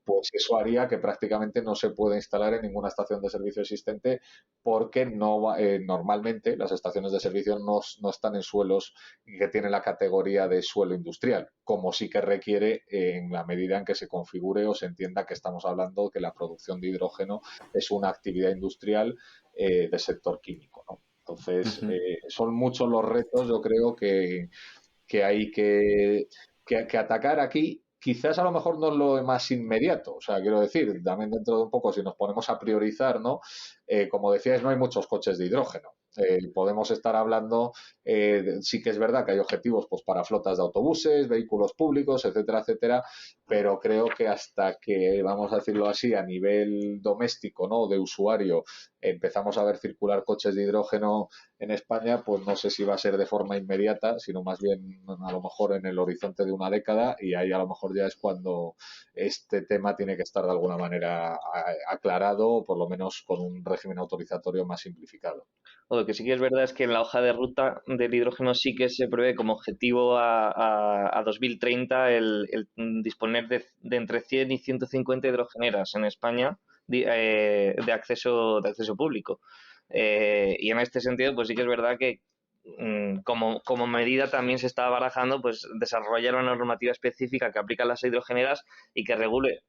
Pues eso haría que prácticamente no se pueda instalar en ninguna estación de servicio existente porque normalmente las estaciones de servicio no están en suelos que tienen la categoría de suelo industrial, como sí que requiere en la medida en que se configure o se entienda que estamos hablando que la producción de hidrógeno es una actividad industrial del sector químico, ¿no? Entonces, Ujú. son muchos los retos, yo creo, que hay que atacar aquí. Quizás a lo mejor no es lo más inmediato, o sea, quiero decir, también dentro de un poco, si nos ponemos a priorizar, ¿no? Como decíais, no hay muchos coches de hidrógeno. Podemos estar hablando, sí que es verdad que hay objetivos pues para flotas de autobuses, vehículos públicos, etcétera, etcétera, pero creo que hasta que, vamos a decirlo así, a nivel doméstico, ¿no? De usuario, empezamos a ver circular coches de hidrógeno en España, pues no sé si va a ser de forma inmediata, sino más bien a lo mejor en el horizonte de una década y ahí a lo mejor ya es cuando este tema tiene que estar de alguna manera aclarado o por lo menos con un régimen autorizatorio más simplificado. O lo que sí que es verdad es que en la hoja de ruta del hidrógeno sí que se prevé como objetivo a 2030 el disponer de entre 100 y 150 hidrogeneras en España de acceso público. Y en este sentido, pues sí que es verdad que como medida también se está barajando pues desarrollar una normativa específica que aplica a las hidrogeneras y que regule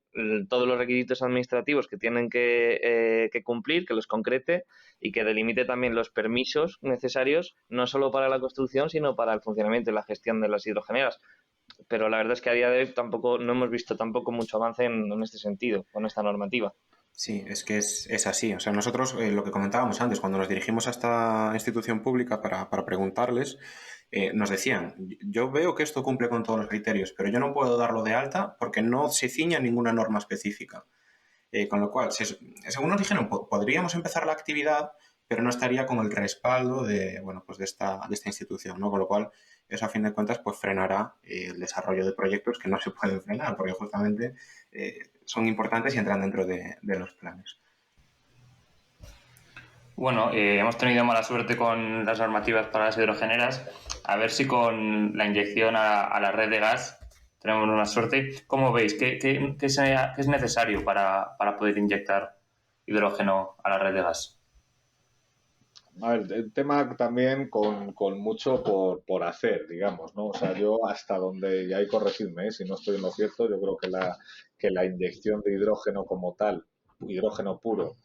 todos los requisitos administrativos que tienen que cumplir, que los concrete y que delimite también los permisos necesarios, no solo para la construcción, sino para el funcionamiento y la gestión de las hidrogeneras. Pero la verdad es que a día de hoy tampoco no hemos visto tampoco mucho avance en este sentido, con esta normativa. Sí, es que es así. O sea, nosotros, lo que comentábamos antes, cuando nos dirigimos a esta institución pública para preguntarles, nos decían, yo veo que esto cumple con todos los criterios, pero yo no puedo darlo de alta porque no se ciña a ninguna norma específica. Con lo cual, según nos dijeron, podríamos empezar la actividad, pero no estaría con el respaldo de, bueno, pues de esta institución, ¿no? Con lo cual, eso a fin de cuentas, pues frenará el desarrollo de proyectos que no se pueden frenar, porque justamente son importantes y entran dentro de los planes. Bueno, hemos tenido mala suerte con las normativas para las hidrogeneras. A ver si con la inyección a la red de gas tenemos una suerte. ¿Cómo veis? ¿Qué es necesario para poder inyectar hidrógeno a la red de gas? A ver, el tema también con mucho por hacer, digamos, ¿no? O sea, yo hasta donde, y ahí corregidme, si no estoy en lo cierto, yo creo que la inyección de hidrógeno como tal, hidrógeno puro,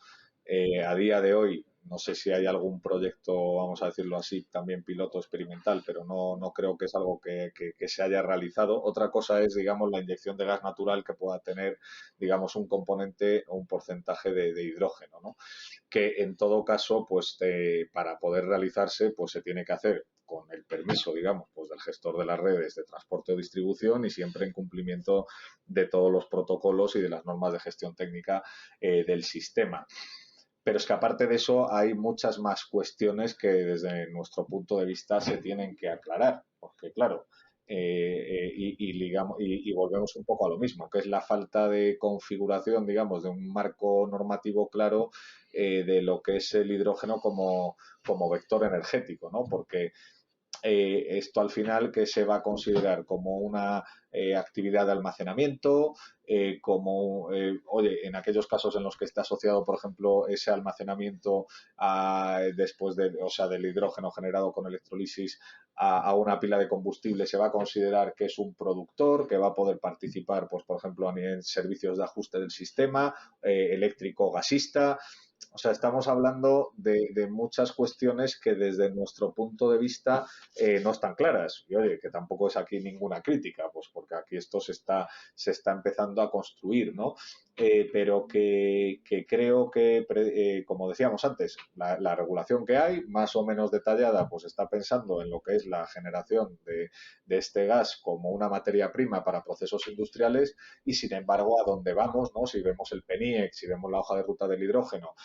a día de hoy, no sé si hay algún proyecto, vamos a decirlo así, también piloto experimental, pero no creo que es algo que se haya realizado. Otra cosa es, digamos, la inyección de gas natural que pueda tener, digamos, un componente o un porcentaje de hidrógeno, ¿no? Que en todo caso, pues para poder realizarse, pues se tiene que hacer con el permiso, digamos, pues del gestor de las redes de transporte o distribución y siempre en cumplimiento de todos los protocolos y de las normas de gestión técnica del sistema. Pero es que aparte de eso hay muchas más cuestiones que desde nuestro punto de vista se tienen que aclarar, porque claro, y volvemos un poco a lo mismo, que es la falta de configuración, digamos, de un marco normativo claro de lo que es el hidrógeno como vector energético, ¿no? Porque esto al final que se va a considerar como una actividad de almacenamiento, oye, en aquellos casos en los que está asociado, por ejemplo, ese almacenamiento después o sea, del hidrógeno generado con electrolisis a una pila de combustible, se va a considerar que es un productor que va a poder participar, pues, por ejemplo, en servicios de ajuste del sistema eléctrico gasista. O sea, estamos hablando de muchas cuestiones que desde nuestro punto de vista no están claras. Y oye, que tampoco es aquí ninguna crítica, pues porque aquí esto se está empezando a construir, ¿no? Pero que creo que, como decíamos antes, la regulación que hay, más o menos detallada, pues está pensando en lo que es la generación de este gas como una materia prima para procesos industriales y, sin embargo, a dónde vamos, ¿no? Si vemos el PENIEC, si vemos la hoja de ruta del hidrógeno,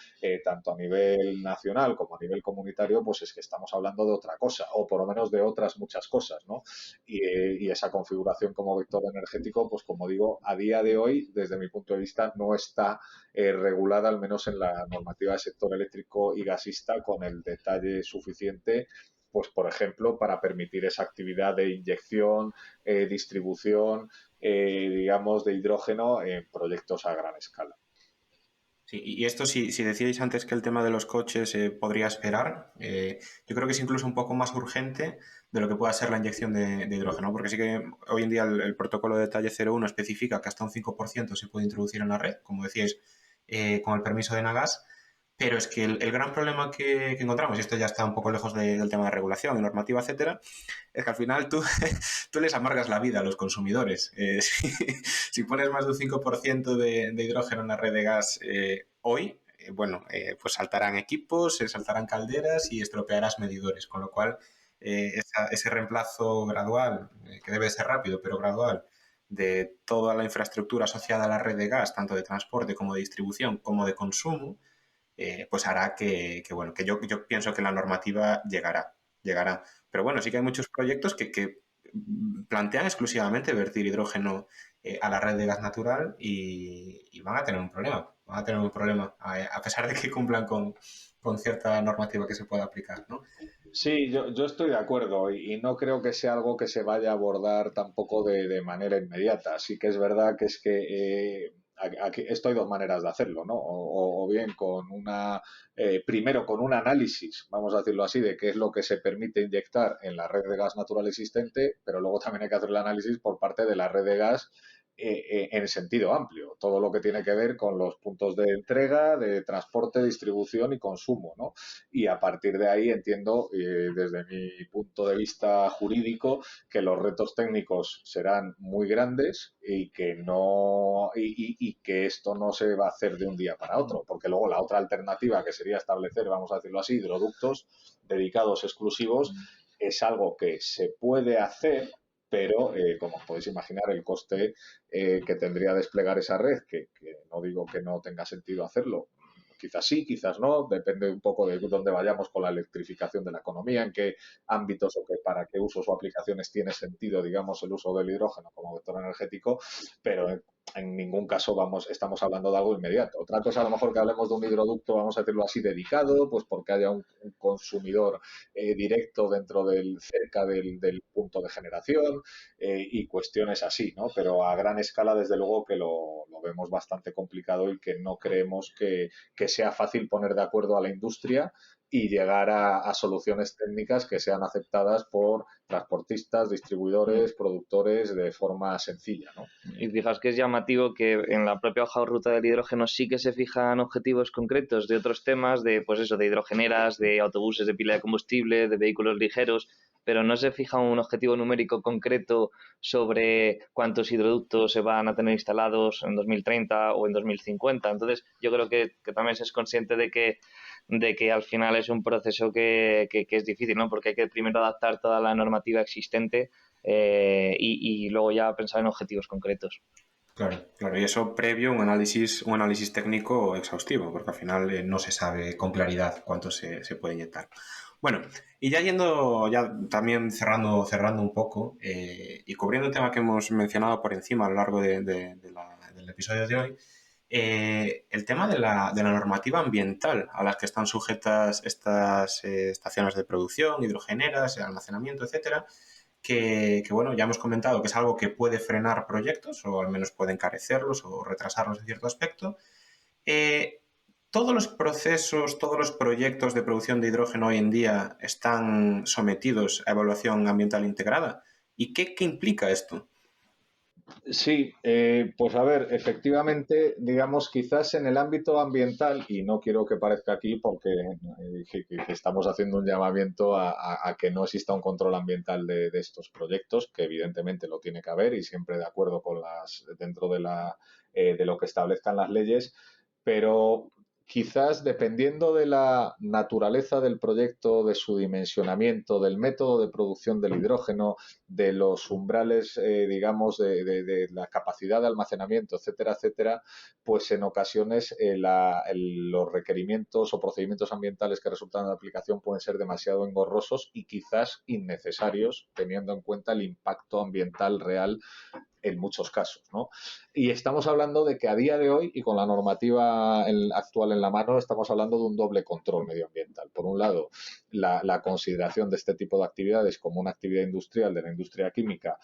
tanto a nivel nacional como a nivel comunitario, pues es que estamos hablando de otra cosa, o por lo menos de otras muchas cosas, ¿no? Y esa configuración como vector energético, pues como digo, a día de hoy, desde mi punto de vista, no está regulada, al menos en la normativa del sector eléctrico y gasista, con el detalle suficiente, pues por ejemplo, para permitir esa actividad de inyección, distribución, digamos, de hidrógeno en proyectos a gran escala. Sí, y esto, si decíais antes que el tema de los coches podría esperar, yo creo que es incluso un poco más urgente de lo que pueda ser la inyección de hidrógeno, porque sí que hoy en día el protocolo de detalle 01 especifica que hasta un 5% se puede introducir en la red, como decíais, con el permiso de Nagas, pero es que el gran problema que encontramos, y esto ya está un poco lejos del tema de regulación y normativa, etcétera, es que al final tú les amargas la vida a los consumidores. Si pones más de un 5% de hidrógeno en la red de gas hoy, pues saltarán equipos, se saltarán calderas y estropearás medidores, con lo cual ese reemplazo gradual, que debe ser rápido, pero gradual, de toda la infraestructura asociada a la red de gas, tanto de transporte como de distribución, como de consumo, pues hará que yo pienso que la normativa llegará. Pero bueno, sí que hay muchos proyectos que plantean exclusivamente vertir hidrógeno a la red de gas natural y van a tener un problema. Van a tener un problema, a pesar de que cumplan con cierta normativa que se pueda aplicar, ¿no? Sí, yo estoy de acuerdo y no creo que sea algo que se vaya a abordar tampoco de manera inmediata. Sí que es verdad que es que aquí esto hay dos maneras de hacerlo, ¿no? O bien con primero con un análisis, vamos a decirlo así, de qué es lo que se permite inyectar en la red de gas natural existente, pero luego también hay que hacer el análisis por parte de la red de gas en sentido amplio, todo lo que tiene que ver con los puntos de entrega, de transporte, distribución y consumo, ¿no? Y a partir de ahí entiendo, desde mi punto de vista jurídico, que los retos técnicos serán muy grandes y que y que esto no se va a hacer de un día para otro, porque luego la otra alternativa, que sería establecer, vamos a decirlo así, hidroductos dedicados exclusivos, es algo que se puede hacer, pero como os podéis imaginar, el coste que tendría desplegar esa red, que no digo que no tenga sentido hacerlo, quizás sí, quizás no, depende un poco de dónde vayamos con la electrificación de la economía, en qué ámbitos o para qué usos o aplicaciones tiene sentido, digamos, el uso del hidrógeno como vector energético, pero en ningún caso estamos hablando de algo inmediato. Otra cosa, a lo mejor que hablemos de un hidroducto, vamos a decirlo así, dedicado, pues porque haya un consumidor directo cerca del punto de generación y cuestiones así, ¿no? Pero a gran escala, desde luego, que lo vemos bastante complicado y que no creemos que sea fácil poner de acuerdo a la industria y llegar a soluciones técnicas que sean aceptadas por transportistas, distribuidores, productores de forma sencilla, ¿no? Y fijaos que es llamativo que en la propia hoja de ruta del hidrógeno sí que se fijan objetivos concretos de otros temas, de pues eso, de hidrogeneras, de autobuses de pila de combustible, de vehículos ligeros, pero no se fija un objetivo numérico concreto sobre cuántos hidroductos se van a tener instalados en 2030 o en 2050. Entonces, yo creo que también se es consciente de que al final es un proceso que es difícil, ¿no? Porque hay que primero adaptar toda la normativa existente y luego ya pensar en objetivos concretos. Claro, claro, y eso previo un análisis técnico exhaustivo, porque al final no se sabe con claridad cuánto se puede inyectar. Bueno, y ya yendo, ya también cerrando un poco y cubriendo un tema que hemos mencionado por encima a lo largo del episodio de hoy, el tema de la normativa ambiental a las que están sujetas estas estaciones de producción, hidrogeneras, el almacenamiento, etcétera, bueno, ya hemos comentado que es algo que puede frenar proyectos o al menos puede encarecerlos o retrasarlos en cierto aspecto. Eh, Todos los procesos, todos los proyectos de producción de hidrógeno hoy en día están sometidos a evaluación ambiental integrada. ¿Y qué implica esto? Sí, pues a ver, efectivamente, digamos, quizás en el ámbito ambiental, y no quiero que parezca aquí porque que estamos haciendo un llamamiento a que no exista un control ambiental de estos proyectos, que evidentemente lo tiene que haber y siempre de acuerdo con dentro de lo que establezcan las leyes, pero quizás dependiendo de la naturaleza del proyecto, de su dimensionamiento, del método de producción del hidrógeno, de los umbrales, digamos, de la capacidad de almacenamiento, etcétera, etcétera, pues en ocasiones los requerimientos o procedimientos ambientales que resultan de la aplicación pueden ser demasiado engorrosos y quizás innecesarios, teniendo en cuenta el impacto ambiental real en muchos casos, ¿no? Y estamos hablando de que a día de hoy, y con la normativa actual en la mano, estamos hablando de un doble control medioambiental. Por un lado, la consideración de este tipo de actividades como una actividad industrial de la industria química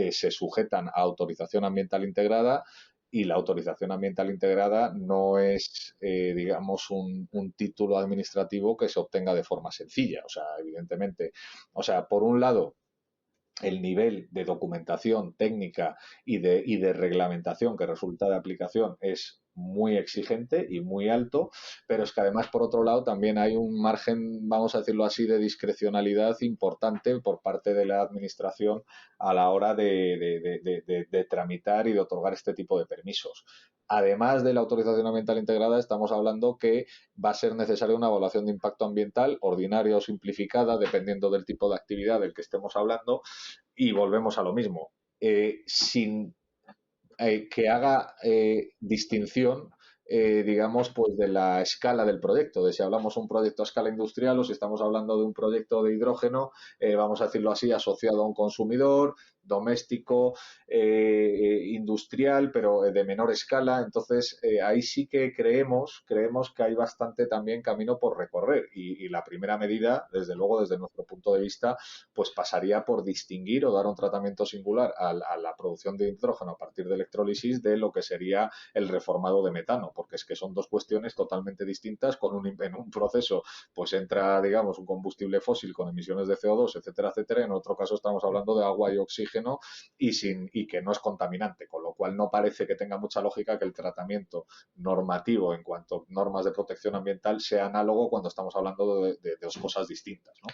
se sujetan a autorización ambiental integrada, y la autorización ambiental integrada no es, digamos, un título administrativo que se obtenga de forma sencilla. O sea, evidentemente, o sea, por un lado, el nivel de documentación técnica y de reglamentación que resulta de aplicación es muy exigente y muy alto, pero es que además, por otro lado, también hay un margen, vamos a decirlo así, de discrecionalidad importante por parte de la Administración a la hora de tramitar y de otorgar este tipo de permisos. Además de la autorización ambiental integrada, estamos hablando que va a ser necesaria una evaluación de impacto ambiental ordinaria o simplificada, dependiendo del tipo de actividad del que estemos hablando, y volvemos a lo mismo. Sin que haga distinción, digamos, pues de la escala del proyecto, de si hablamos de un proyecto a escala industrial o si estamos hablando de un proyecto de hidrógeno, vamos a decirlo así, asociado a un consumidor doméstico, industrial, pero de menor escala. Entonces, ahí sí que creemos que hay bastante también camino por recorrer. Y la primera medida, desde luego, desde nuestro punto de vista, pues pasaría por distinguir o dar un tratamiento singular a la producción de hidrógeno a partir de electrólisis de lo que sería el reformado de metano, porque es que son dos cuestiones totalmente distintas. En un proceso pues entra, digamos, un combustible fósil con emisiones de CO2, etcétera, etcétera. En otro caso estamos hablando de agua y oxígeno y que no es contaminante, con lo cual no parece que tenga mucha lógica que el tratamiento normativo en cuanto a normas de protección ambiental sea análogo cuando estamos hablando de dos cosas distintas, ¿no?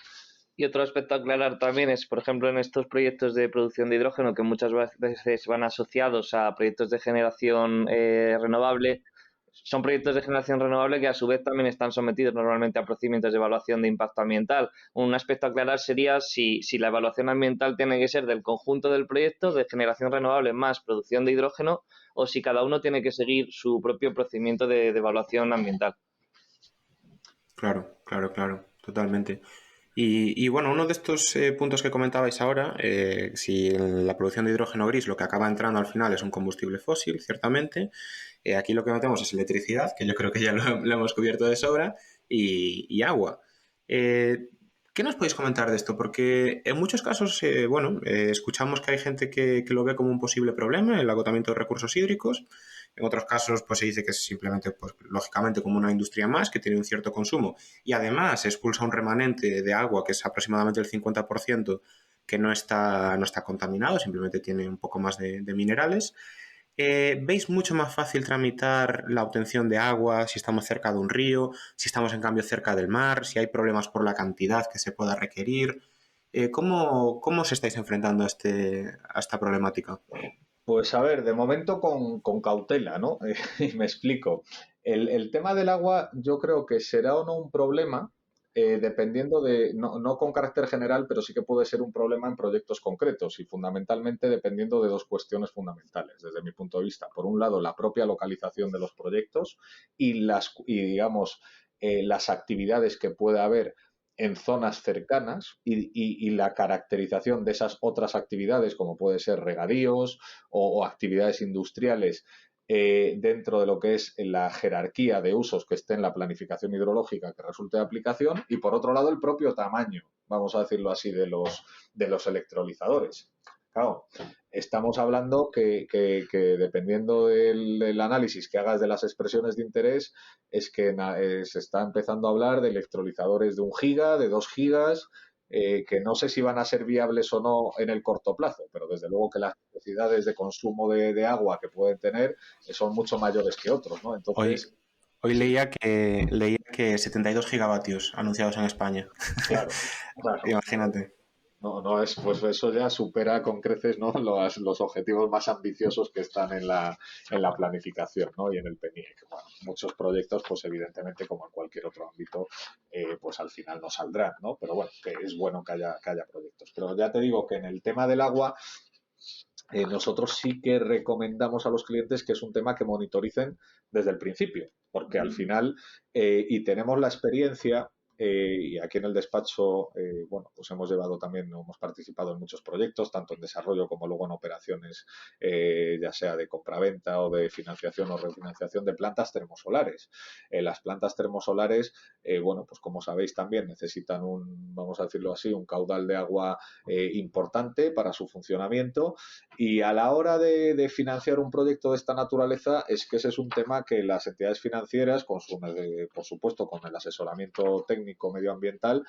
Y otro aspecto a aclarar también es, por ejemplo, en estos proyectos de producción de hidrógeno que muchas veces van asociados a proyectos de generación renovable, son proyectos de generación renovable que a su vez también están sometidos normalmente a procedimientos de evaluación de impacto ambiental. Un aspecto a aclarar sería si la evaluación ambiental tiene que ser del conjunto del proyecto de generación renovable más producción de hidrógeno o si cada uno tiene que seguir su propio procedimiento de evaluación ambiental. Claro, claro, claro, totalmente. Y bueno, uno de estos puntos que comentabais ahora, si en la producción de hidrógeno gris lo que acaba entrando al final es un combustible fósil, ciertamente, aquí lo que metemos es electricidad, que yo creo que ya lo hemos cubierto de sobra, y agua. Eh, ¿Qué nos podéis comentar de esto? Porque en muchos casos, bueno, escuchamos que hay gente que lo ve como un posible problema, el agotamiento de recursos hídricos. En otros casos, pues se dice que es simplemente, pues, lógicamente, como una industria más que tiene un cierto consumo y además expulsa un remanente de agua que es aproximadamente el 50% que no está contaminado, simplemente tiene un poco más de minerales. ¿Veis mucho más fácil tramitar la obtención de agua si estamos cerca de un río, si estamos en cambio cerca del mar, si hay problemas por la cantidad que se pueda requerir? ¿Cómo os estáis enfrentando a esta problemática? Pues a ver, de momento con cautela, ¿no? Y me explico. El tema del agua yo creo que será o no un problema, dependiendo no con carácter general, pero sí que puede ser un problema en proyectos concretos y fundamentalmente dependiendo de dos cuestiones fundamentales, desde mi punto de vista. Por un lado, la propia localización de los proyectos y digamos, las actividades que pueda haber en zonas cercanas y la caracterización de esas otras actividades, como puede ser regadíos o actividades industriales, dentro de lo que es la jerarquía de usos que esté en la planificación hidrológica que resulte de aplicación, y por otro lado el propio tamaño, vamos a decirlo así, de los electrolizadores. Claro, estamos hablando que dependiendo del análisis que hagas de las expresiones de interés, es que se está empezando a hablar de electrolizadores de 1 giga, de 2 gigas, que no sé si van a ser viables o no en el corto plazo, pero desde luego que las necesidades de consumo de agua que pueden tener son mucho mayores que otros, ¿no? Hoy, Entonces, hoy sí, leía que 72 gigavatios anunciados en España. claro, claro. Imagínate. No, no es, pues eso ya supera con creces, ¿no? Los objetivos más ambiciosos que están en la planificación, ¿no? Y en el PNIEC. Bueno, muchos proyectos, pues evidentemente, como en cualquier otro ámbito, pues al final no saldrán, ¿no? Pero bueno, que es bueno que haya proyectos. Pero ya te digo que en el tema del agua, nosotros sí que recomendamos a los clientes que es un tema que monitoricen desde el principio, porque al final, y tenemos la experiencia, y aquí en el despacho, bueno, pues hemos llevado también, hemos participado en muchos proyectos, tanto en desarrollo como luego en operaciones, ya sea de compraventa o de financiación o refinanciación de plantas termosolares. Las plantas termosolares, bueno, pues como sabéis también necesitan vamos a decirlo así, un caudal de agua importante para su funcionamiento, y a la hora de financiar un proyecto de esta naturaleza es que ese es un tema que las entidades financieras, por supuesto con el asesoramiento técnico medioambiental,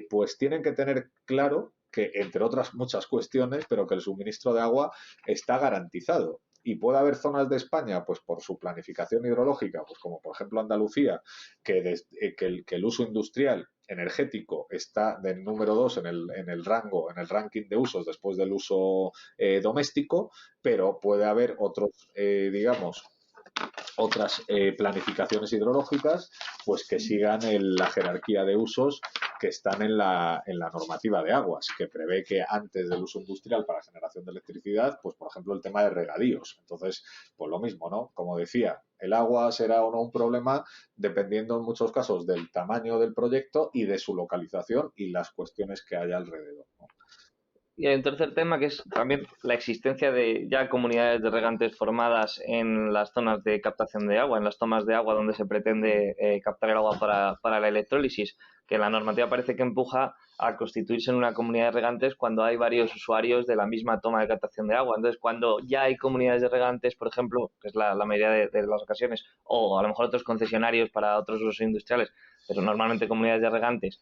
pues tienen que tener claro que, entre otras muchas cuestiones, pero que el suministro de agua está garantizado. Y puede haber zonas de España, pues por su planificación hidrológica, pues como por ejemplo Andalucía, que el uso industrial energético está del número 2 en el rango, en el ranking de usos después del uso doméstico, pero puede haber otros, digamos, otras planificaciones hidrológicas, pues que sigan la jerarquía de usos que están en la normativa de aguas, que prevé que antes del uso industrial para generación de electricidad, pues por ejemplo el tema de regadíos. Entonces, pues lo mismo, ¿no? Como decía, el agua será o no un problema dependiendo en muchos casos del tamaño del proyecto y de su localización y las cuestiones que haya alrededor, ¿no? Y hay un tercer tema que es también la existencia de ya comunidades de regantes formadas en las zonas de captación de agua, en las tomas de agua donde se pretende captar el agua para la electrólisis, que la normativa parece que empuja a constituirse en una comunidad de regantes cuando hay varios usuarios de la misma toma de captación de agua. Entonces, cuando ya hay comunidades de regantes, por ejemplo, que es la mayoría de las ocasiones, o a lo mejor otros concesionarios para otros usos industriales, pero normalmente comunidades de regantes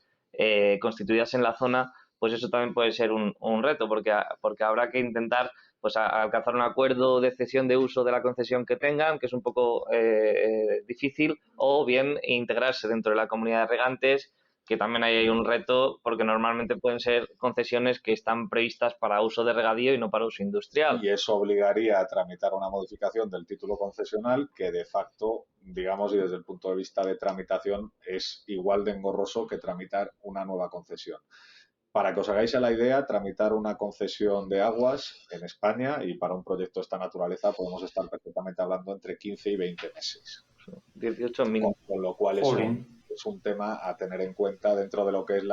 constituidas en la zona, pues eso también puede ser un reto, porque habrá que intentar pues alcanzar un acuerdo de cesión de uso de la concesión que tengan, que es un poco difícil, o bien integrarse dentro de la comunidad de regantes, que también hay un reto, porque normalmente pueden ser concesiones que están previstas para uso de regadío y no para uso industrial. Y eso obligaría a tramitar una modificación del título concesional que de facto, digamos, y desde el punto de vista de tramitación, es igual de engorroso que tramitar una nueva concesión. Para que os hagáis a la idea, tramitar una concesión de aguas en España y para un proyecto de esta naturaleza podemos estar perfectamente hablando entre 15 y 20 meses. 18 mínimo. Con lo cual Jolín. es un tema a tener en cuenta dentro de lo que es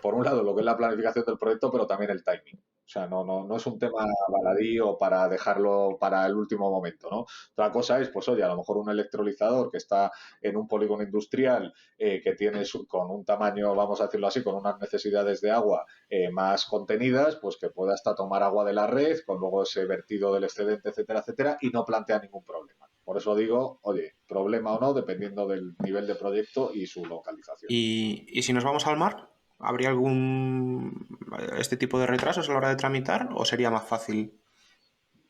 por un lado, lo que es la planificación del proyecto, pero también el timing. O sea, no es un tema baladí o para dejarlo para el último momento, ¿no? Otra cosa es, pues oye, a lo mejor un electrolizador que está en un polígono industrial que tiene con un tamaño, vamos a decirlo así, con unas necesidades de agua más contenidas, pues que pueda hasta tomar agua de la red, con luego ese vertido del excedente, etcétera, etcétera, y no plantea ningún problema. Por eso digo, oye, problema o no, dependiendo del nivel de proyecto y su localización. ¿Y si nos vamos al mar? ¿Habría algún este tipo de retrasos a la hora de tramitar o sería más fácil?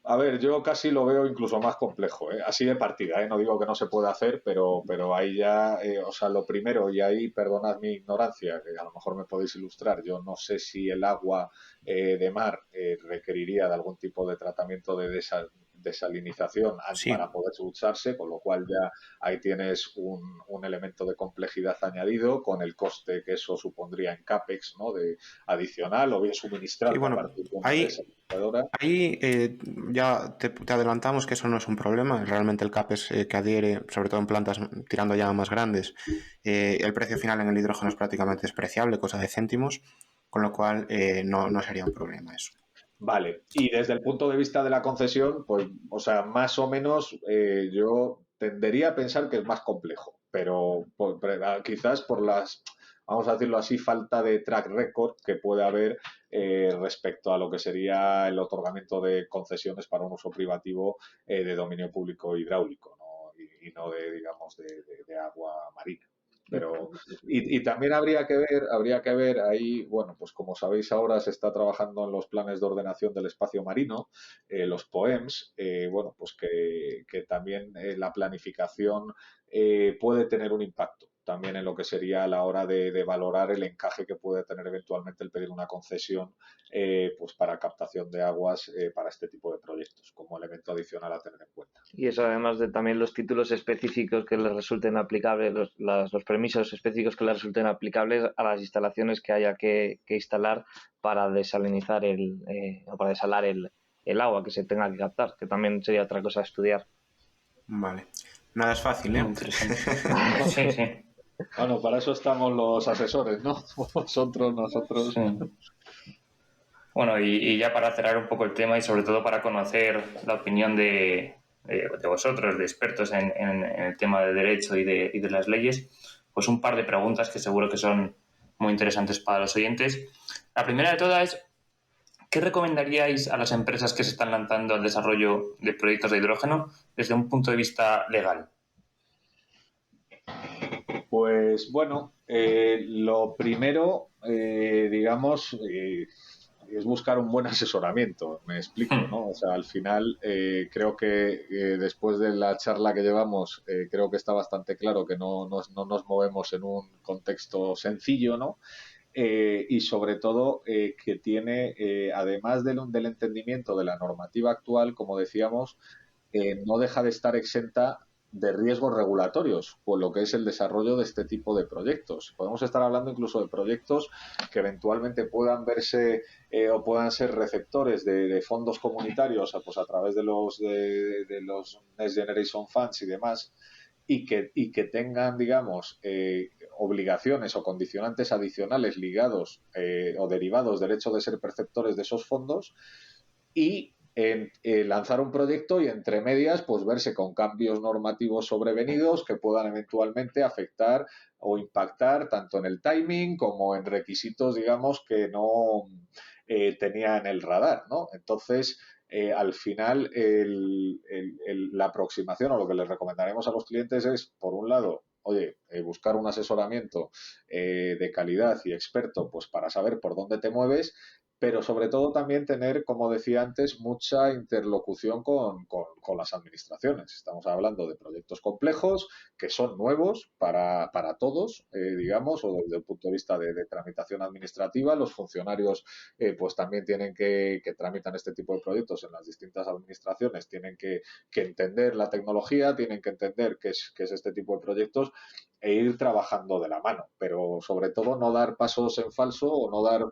A ver, yo casi lo veo incluso más complejo, ¿eh? Así de partida, ¿eh? No digo que no se pueda hacer, pero ahí ya, o sea, lo primero, y ahí perdonad mi ignorancia, que a lo mejor me podéis ilustrar, yo no sé si el agua de mar requeriría de algún tipo de tratamiento desalinización Sí. para poder ducharse, con lo cual ya ahí tienes un elemento de complejidad añadido con el coste que eso supondría en CAPEX, ¿no? De adicional, o bien Sí, suministrarte a bueno, partir de una ahí, desalinizadora. ahí ya te adelantamos que eso no es un problema. Realmente el CAPEX que adhiere, sobre todo en plantas tirando ya más grandes, el precio final en el hidrógeno es prácticamente despreciable, cosa de céntimos, con lo cual no sería un problema eso. Vale, y desde el punto de vista de la concesión, pues, o sea, más o menos yo tendería a pensar que es más complejo, pero quizás por las, vamos a decirlo así, falta de track record que puede haber respecto a lo que sería el otorgamiento de concesiones para un uso privativo de dominio público hidráulico, ¿no? Y no de, digamos, de agua marina. Pero, y también habría que ver ahí, bueno, pues como sabéis ahora se está trabajando en los planes de ordenación del espacio marino, los POEMs, bueno, pues que también la planificación puede tener un impacto también en lo que sería a la hora de valorar el encaje que puede tener eventualmente el pedir una concesión pues para captación de aguas para este tipo de proyectos como elemento adicional a tener en cuenta. Y eso además de también los títulos específicos que les resulten aplicables, los permisos específicos que les resulten aplicables a las instalaciones que haya que instalar para desalinizar o para desalar el agua que se tenga que captar, que también sería otra cosa a estudiar. Vale. Nada es fácil, Muy ¿eh? interesante. Sí, sí. Bueno, para eso estamos los asesores, ¿no? Nosotros. Sí. Bueno, y ya para cerrar un poco el tema y sobre todo para conocer la opinión de vosotros, de expertos en el tema de derecho y de las leyes, pues un par de preguntas que seguro que son muy interesantes para los oyentes. La primera de todas es, ¿qué recomendaríais a las empresas que se están lanzando al desarrollo de proyectos de hidrógeno desde un punto de vista legal? Pues bueno, lo primero, digamos, es buscar un buen asesoramiento, me explico, ¿no? O sea, al final creo que después de la charla que llevamos, creo que está bastante claro que no nos movemos en un contexto sencillo, ¿no? Y sobre todo que tiene, además del entendimiento de la normativa actual, como decíamos, no deja de estar exenta de riesgos regulatorios, por lo que es el desarrollo de este tipo de proyectos. Podemos estar hablando incluso de proyectos que eventualmente puedan verse o puedan ser receptores de fondos comunitarios pues a través de los Next Generation Funds y demás, y que tengan, digamos, obligaciones o condicionantes adicionales ligados o derivados del hecho de ser perceptores de esos fondos y lanzar un proyecto y entre medias pues verse con cambios normativos sobrevenidos que puedan eventualmente afectar o impactar tanto en el timing como en requisitos digamos que no tenía en el radar, ¿no? Entonces al final la aproximación o lo que les recomendaremos a los clientes es por un lado oye, buscar un asesoramiento de calidad y experto pues para saber por dónde te mueves, pero sobre todo también tener, como decía antes, mucha interlocución con las administraciones. Estamos hablando de proyectos complejos que son nuevos para todos, digamos, o desde el punto de vista de tramitación administrativa. Los funcionarios pues también tienen que tramitan este tipo de proyectos en las distintas administraciones, tienen que entender la tecnología, tienen que entender qué es este tipo de proyectos e ir trabajando de la mano, pero sobre todo no dar pasos en falso o no dar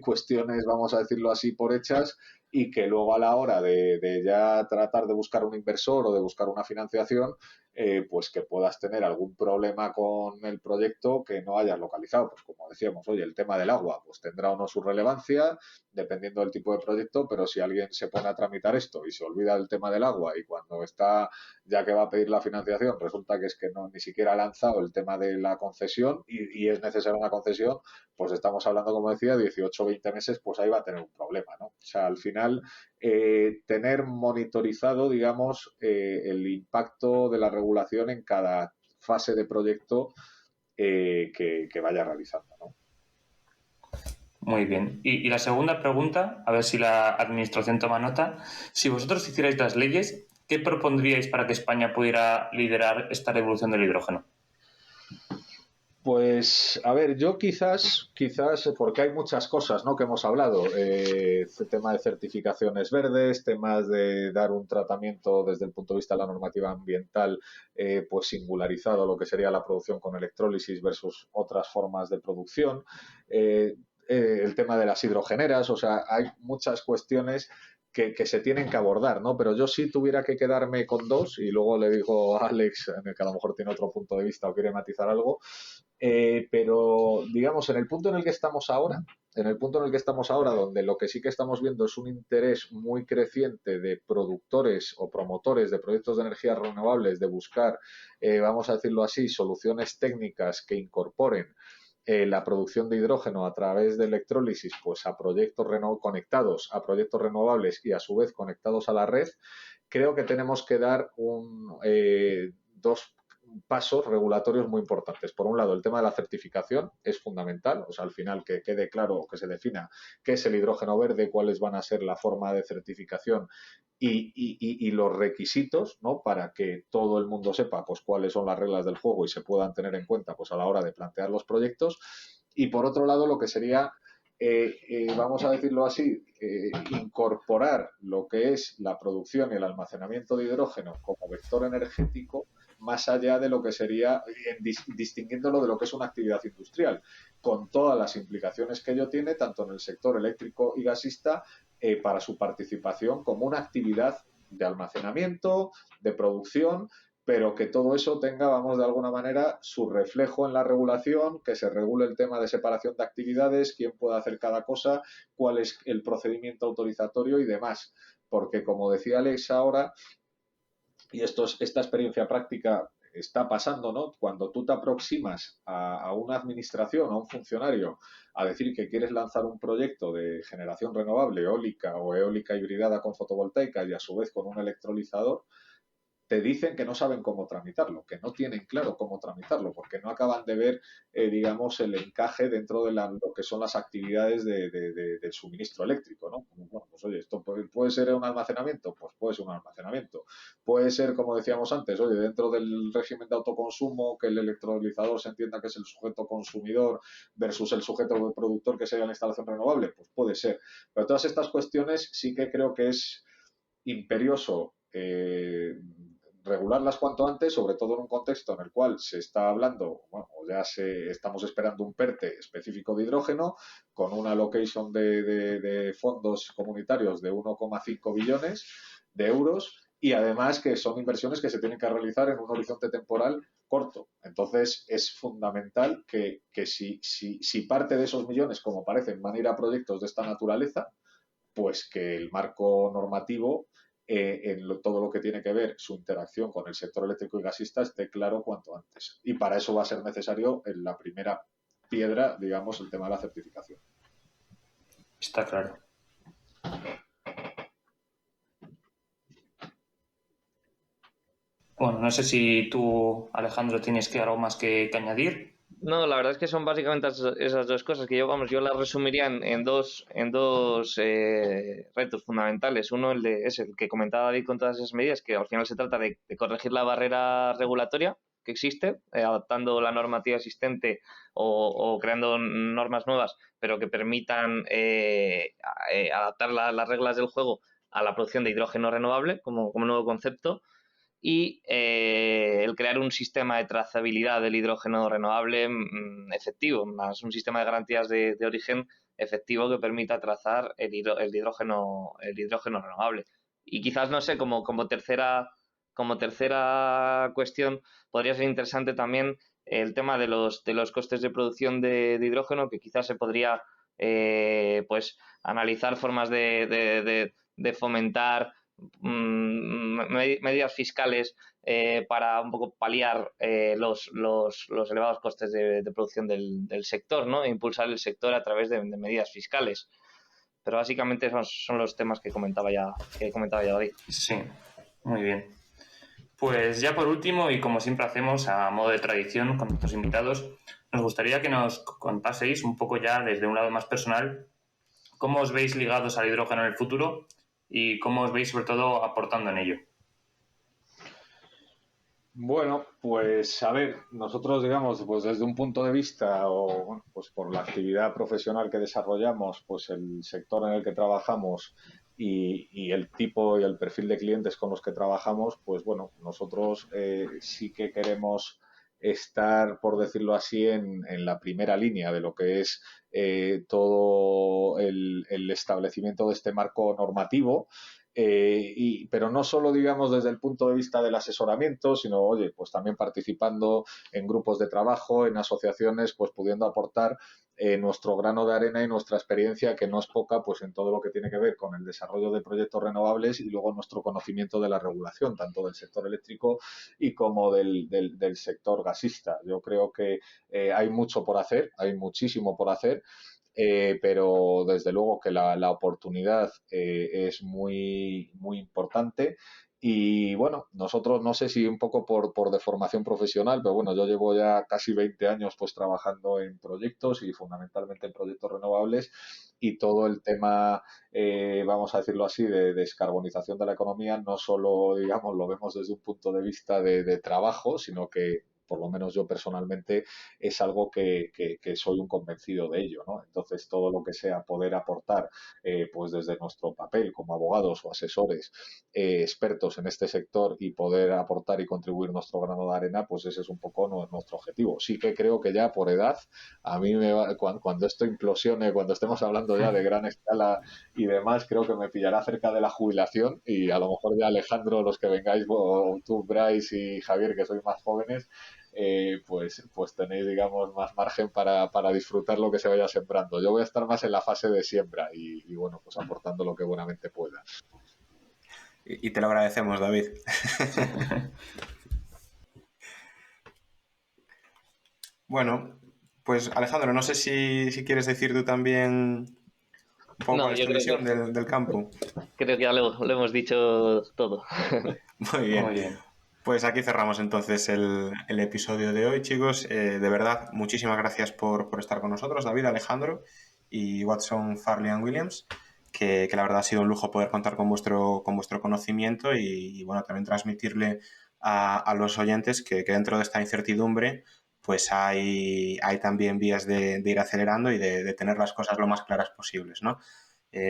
cuestiones, vamos a decirlo así, por hechas y que luego a la hora de ya tratar de buscar un inversor o de buscar una financiación, pues que puedas tener algún problema con el proyecto que no hayas localizado. Pues como decíamos, oye, el tema del agua, pues tendrá o no su relevancia, dependiendo del tipo de proyecto, pero si alguien se pone a tramitar esto y se olvida del tema del agua y cuando está ya que va a pedir la financiación, resulta que es que no ni siquiera ha lanzado el tema de la concesión y es necesaria una concesión, pues estamos hablando, como decía, 18 o 20 meses, pues ahí va a tener un problema, ¿no? O sea, al final, tener monitorizado, digamos, el impacto de la regulación en cada fase de proyecto que vaya realizando, ¿no? Muy bien. Y la segunda pregunta, a ver si la administración toma nota. Si vosotros hicierais las leyes, ¿qué propondríais para que España pudiera liderar esta revolución del hidrógeno? Pues, a ver, yo quizás, porque hay muchas cosas, ¿no?, que hemos hablado, tema de certificaciones verdes, temas de dar un tratamiento desde el punto de vista de la normativa ambiental, pues singularizado a lo que sería la producción con electrólisis versus otras formas de producción, el tema de las hidrogeneras, o sea, hay muchas cuestiones que se tienen que abordar, ¿no? Pero yo sí tuviera que quedarme con dos, y luego le digo a Alex, en el que a lo mejor tiene otro punto de vista o quiere matizar algo, pero digamos, en el punto en el que estamos ahora, donde lo que sí que estamos viendo es un interés muy creciente de productores o promotores de proyectos de energías renovables de buscar, vamos a decirlo así, soluciones técnicas que incorporen la producción de hidrógeno a través de electrólisis, pues a proyectos conectados a proyectos renovables y a su vez conectados a la red, creo que tenemos que dar dos pasos regulatorios muy importantes. Por un lado, el tema de la certificación es fundamental, o sea, al final que quede claro, que se defina qué es el hidrógeno verde, cuáles van a ser la forma de certificación y los requisitos, ¿no?, para que todo el mundo sepa pues cuáles son las reglas del juego y se puedan tener en cuenta pues a la hora de plantear los proyectos. Y por otro lado, lo que sería vamos a decirlo así, incorporar lo que es la producción y el almacenamiento de hidrógeno como vector energético más allá de lo que sería, distinguiéndolo de lo que es una actividad industrial, con todas las implicaciones que ello tiene, tanto en el sector eléctrico y gasista, para su participación como una actividad de almacenamiento, de producción, pero que todo eso tenga, vamos, de alguna manera, su reflejo en la regulación, que se regule el tema de separación de actividades, quién puede hacer cada cosa, cuál es el procedimiento autorizatorio y demás. Porque, como decía Alex ahora, y esta experiencia práctica está pasando, ¿no? Cuando tú te aproximas a una administración, a un funcionario, a decir que quieres lanzar un proyecto de generación renovable, eólica o eólica hibridada con fotovoltaica y a su vez con un electrolizador, te dicen que no saben cómo tramitarlo, que no tienen claro cómo tramitarlo, porque no acaban de ver, digamos, el encaje dentro de lo que son las actividades del suministro eléctrico, ¿no? Bueno, pues oye, esto puede ser un almacenamiento, pues puede ser un almacenamiento. Puede ser, como decíamos antes, oye, dentro del régimen de autoconsumo, que el electrolizador se entienda que es el sujeto consumidor versus el sujeto productor, que sería la instalación renovable, pues puede ser. Pero todas estas cuestiones sí que creo que es imperioso regularlas cuanto antes, sobre todo en un contexto en el cual se está hablando, bueno, estamos esperando un PERTE específico de hidrógeno con una allocation de fondos comunitarios de 1,5 billones de euros y además que son inversiones que se tienen que realizar en un horizonte temporal corto. Entonces es fundamental que si parte de esos millones, como parecen, van a ir a proyectos de esta naturaleza, pues que el marco normativo todo lo que tiene que ver su interacción con el sector eléctrico y gasista esté claro cuanto antes. Y para eso va a ser necesario en la primera piedra, digamos, el tema de la certificación. Está claro. Bueno, no sé si tú, Alejandro, tienes algo más que añadir. No, la verdad es que son básicamente esas dos cosas que yo las resumiría en dos retos fundamentales. Uno es el que comentaba David con todas esas medidas, que al final se trata de corregir la barrera regulatoria que existe, adaptando la normativa existente o creando normas nuevas, pero que permitan adaptar las reglas del juego a la producción de hidrógeno renovable como nuevo concepto. Y el crear un sistema de trazabilidad del hidrógeno renovable efectivo, más un sistema de garantías de origen efectivo que permita trazar el hidrógeno renovable. Y quizás, no sé, como tercera cuestión, podría ser interesante también el tema de los costes de producción de hidrógeno, que quizás se podría pues analizar formas de fomentar medidas fiscales para un poco paliar los elevados costes de producción del sector, ¿no? E impulsar el sector a través de medidas fiscales. Pero básicamente son los temas que comentaba ya David. Sí, muy bien. Pues ya por último, y como siempre hacemos a modo de tradición con nuestros invitados, nos gustaría que nos contaseis un poco ya desde un lado más personal cómo os veis ligados al hidrógeno en el futuro y cómo os veis sobre todo aportando en ello. Bueno, pues a ver, nosotros digamos, pues desde un punto de vista o bueno, pues por la actividad profesional que desarrollamos, pues el sector en el que trabajamos y el tipo y el perfil de clientes con los que trabajamos, pues bueno, nosotros sí que queremos estar, por decirlo así, en la primera línea de lo que es todo el establecimiento de este marco normativo pero no solo, digamos, desde el punto de vista del asesoramiento, sino, oye, pues también participando en grupos de trabajo, en asociaciones, pues pudiendo aportar nuestro grano de arena y nuestra experiencia, que no es poca, pues en todo lo que tiene que ver con el desarrollo de proyectos renovables y luego nuestro conocimiento de la regulación, tanto del sector eléctrico y como del sector gasista. Yo creo que hay mucho por hacer, hay muchísimo por hacer pero desde luego que la oportunidad es muy importante. Y bueno, nosotros no sé si un poco por deformación profesional, pero bueno, yo llevo ya casi 20 años pues trabajando en proyectos y fundamentalmente en proyectos renovables y todo el tema, vamos a decirlo así, de descarbonización de la economía, no solo, digamos, lo vemos desde un punto de vista de trabajo, sino que por lo menos yo personalmente es algo que soy un convencido de ello, ¿no? Entonces, todo lo que sea poder aportar, pues desde nuestro papel como abogados o asesores expertos en este sector y poder aportar y contribuir nuestro grano de arena, pues ese es un poco nuestro objetivo. Sí que creo que ya por edad, a mí cuando esto implosione, cuando estemos hablando ya de gran escala y demás, creo que me pillará cerca de la jubilación y a lo mejor ya Alejandro, los que vengáis, o tú, Bryce y Javier, que sois más jóvenes, pues tenéis, digamos, más margen para disfrutar lo que se vaya sembrando. Yo voy a estar más en la fase de siembra y bueno, pues aportando lo que buenamente pueda. Y te lo agradecemos, David. Bueno, pues Alejandro, no sé si quieres decir tú también un poco No, cuál es yo tu creo visión del campo. creo que ya lo hemos dicho todo. Muy bien. Muy bien. Pues aquí cerramos entonces el episodio de hoy, chicos. De verdad, muchísimas gracias por estar con nosotros, David, Alejandro y Watson, Farley and Williams, que la verdad ha sido un lujo poder contar con vuestro conocimiento y bueno, también transmitirle a los oyentes que dentro de esta incertidumbre pues hay también vías de ir acelerando y de tener las cosas lo más claras posibles, ¿no?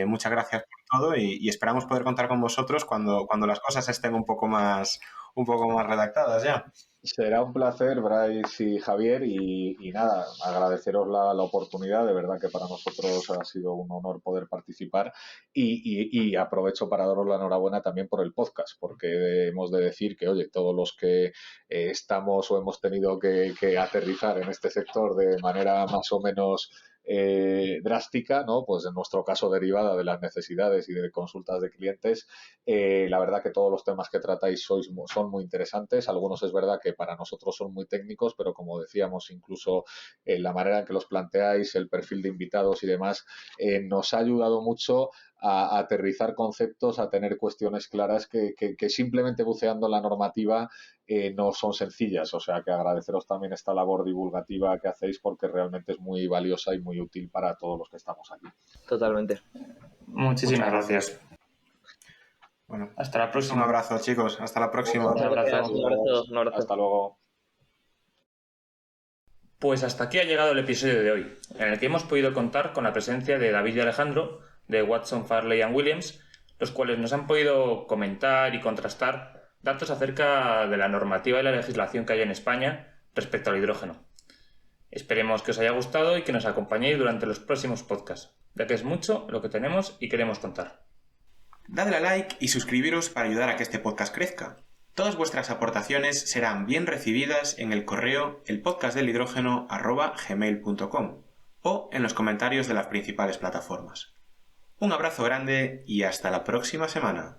Muchas gracias por todo y esperamos poder contar con vosotros cuando las cosas estén un poco más redactadas ya. Será un placer, Bryce y Javier, y nada, agradeceros la oportunidad, de verdad que para nosotros ha sido un honor poder participar y aprovecho para daros la enhorabuena también por el podcast, porque hemos de decir que, oye, todos los que estamos o hemos tenido que aterrizar en este sector de manera más o menos drástica, ¿no? Pues en nuestro caso derivada de las necesidades y de consultas de clientes, la verdad que todos los temas que tratáis son muy interesantes. Algunos es verdad que para nosotros son muy técnicos, pero como decíamos, incluso la manera en que los planteáis, el perfil de invitados y demás, nos ha ayudado mucho a aterrizar conceptos, a tener cuestiones claras que simplemente buceando en la normativa no son sencillas. O sea que agradeceros también esta labor divulgativa que hacéis porque realmente es muy valiosa y muy útil para todos los que estamos aquí. Totalmente. Muchísimas gracias. Bueno, hasta la próxima. Un abrazo, chicos. Hasta la próxima. Un abrazo. Un abrazo. Hasta luego. Pues hasta aquí ha llegado el episodio de hoy, en el que hemos podido contar con la presencia de David y Alejandro, de Watson, Farley and Williams, los cuales nos han podido comentar y contrastar datos acerca de la normativa y la legislación que hay en España respecto al hidrógeno. Esperemos que os haya gustado y que nos acompañéis durante los próximos podcasts, ya que es mucho lo que tenemos y queremos contar. Dadle a like y suscribiros para ayudar a que este podcast crezca. Todas vuestras aportaciones serán bien recibidas en el correo elpodcastdelhidrógeno@gmail.com o en los comentarios de las principales plataformas. Un abrazo grande y hasta la próxima semana.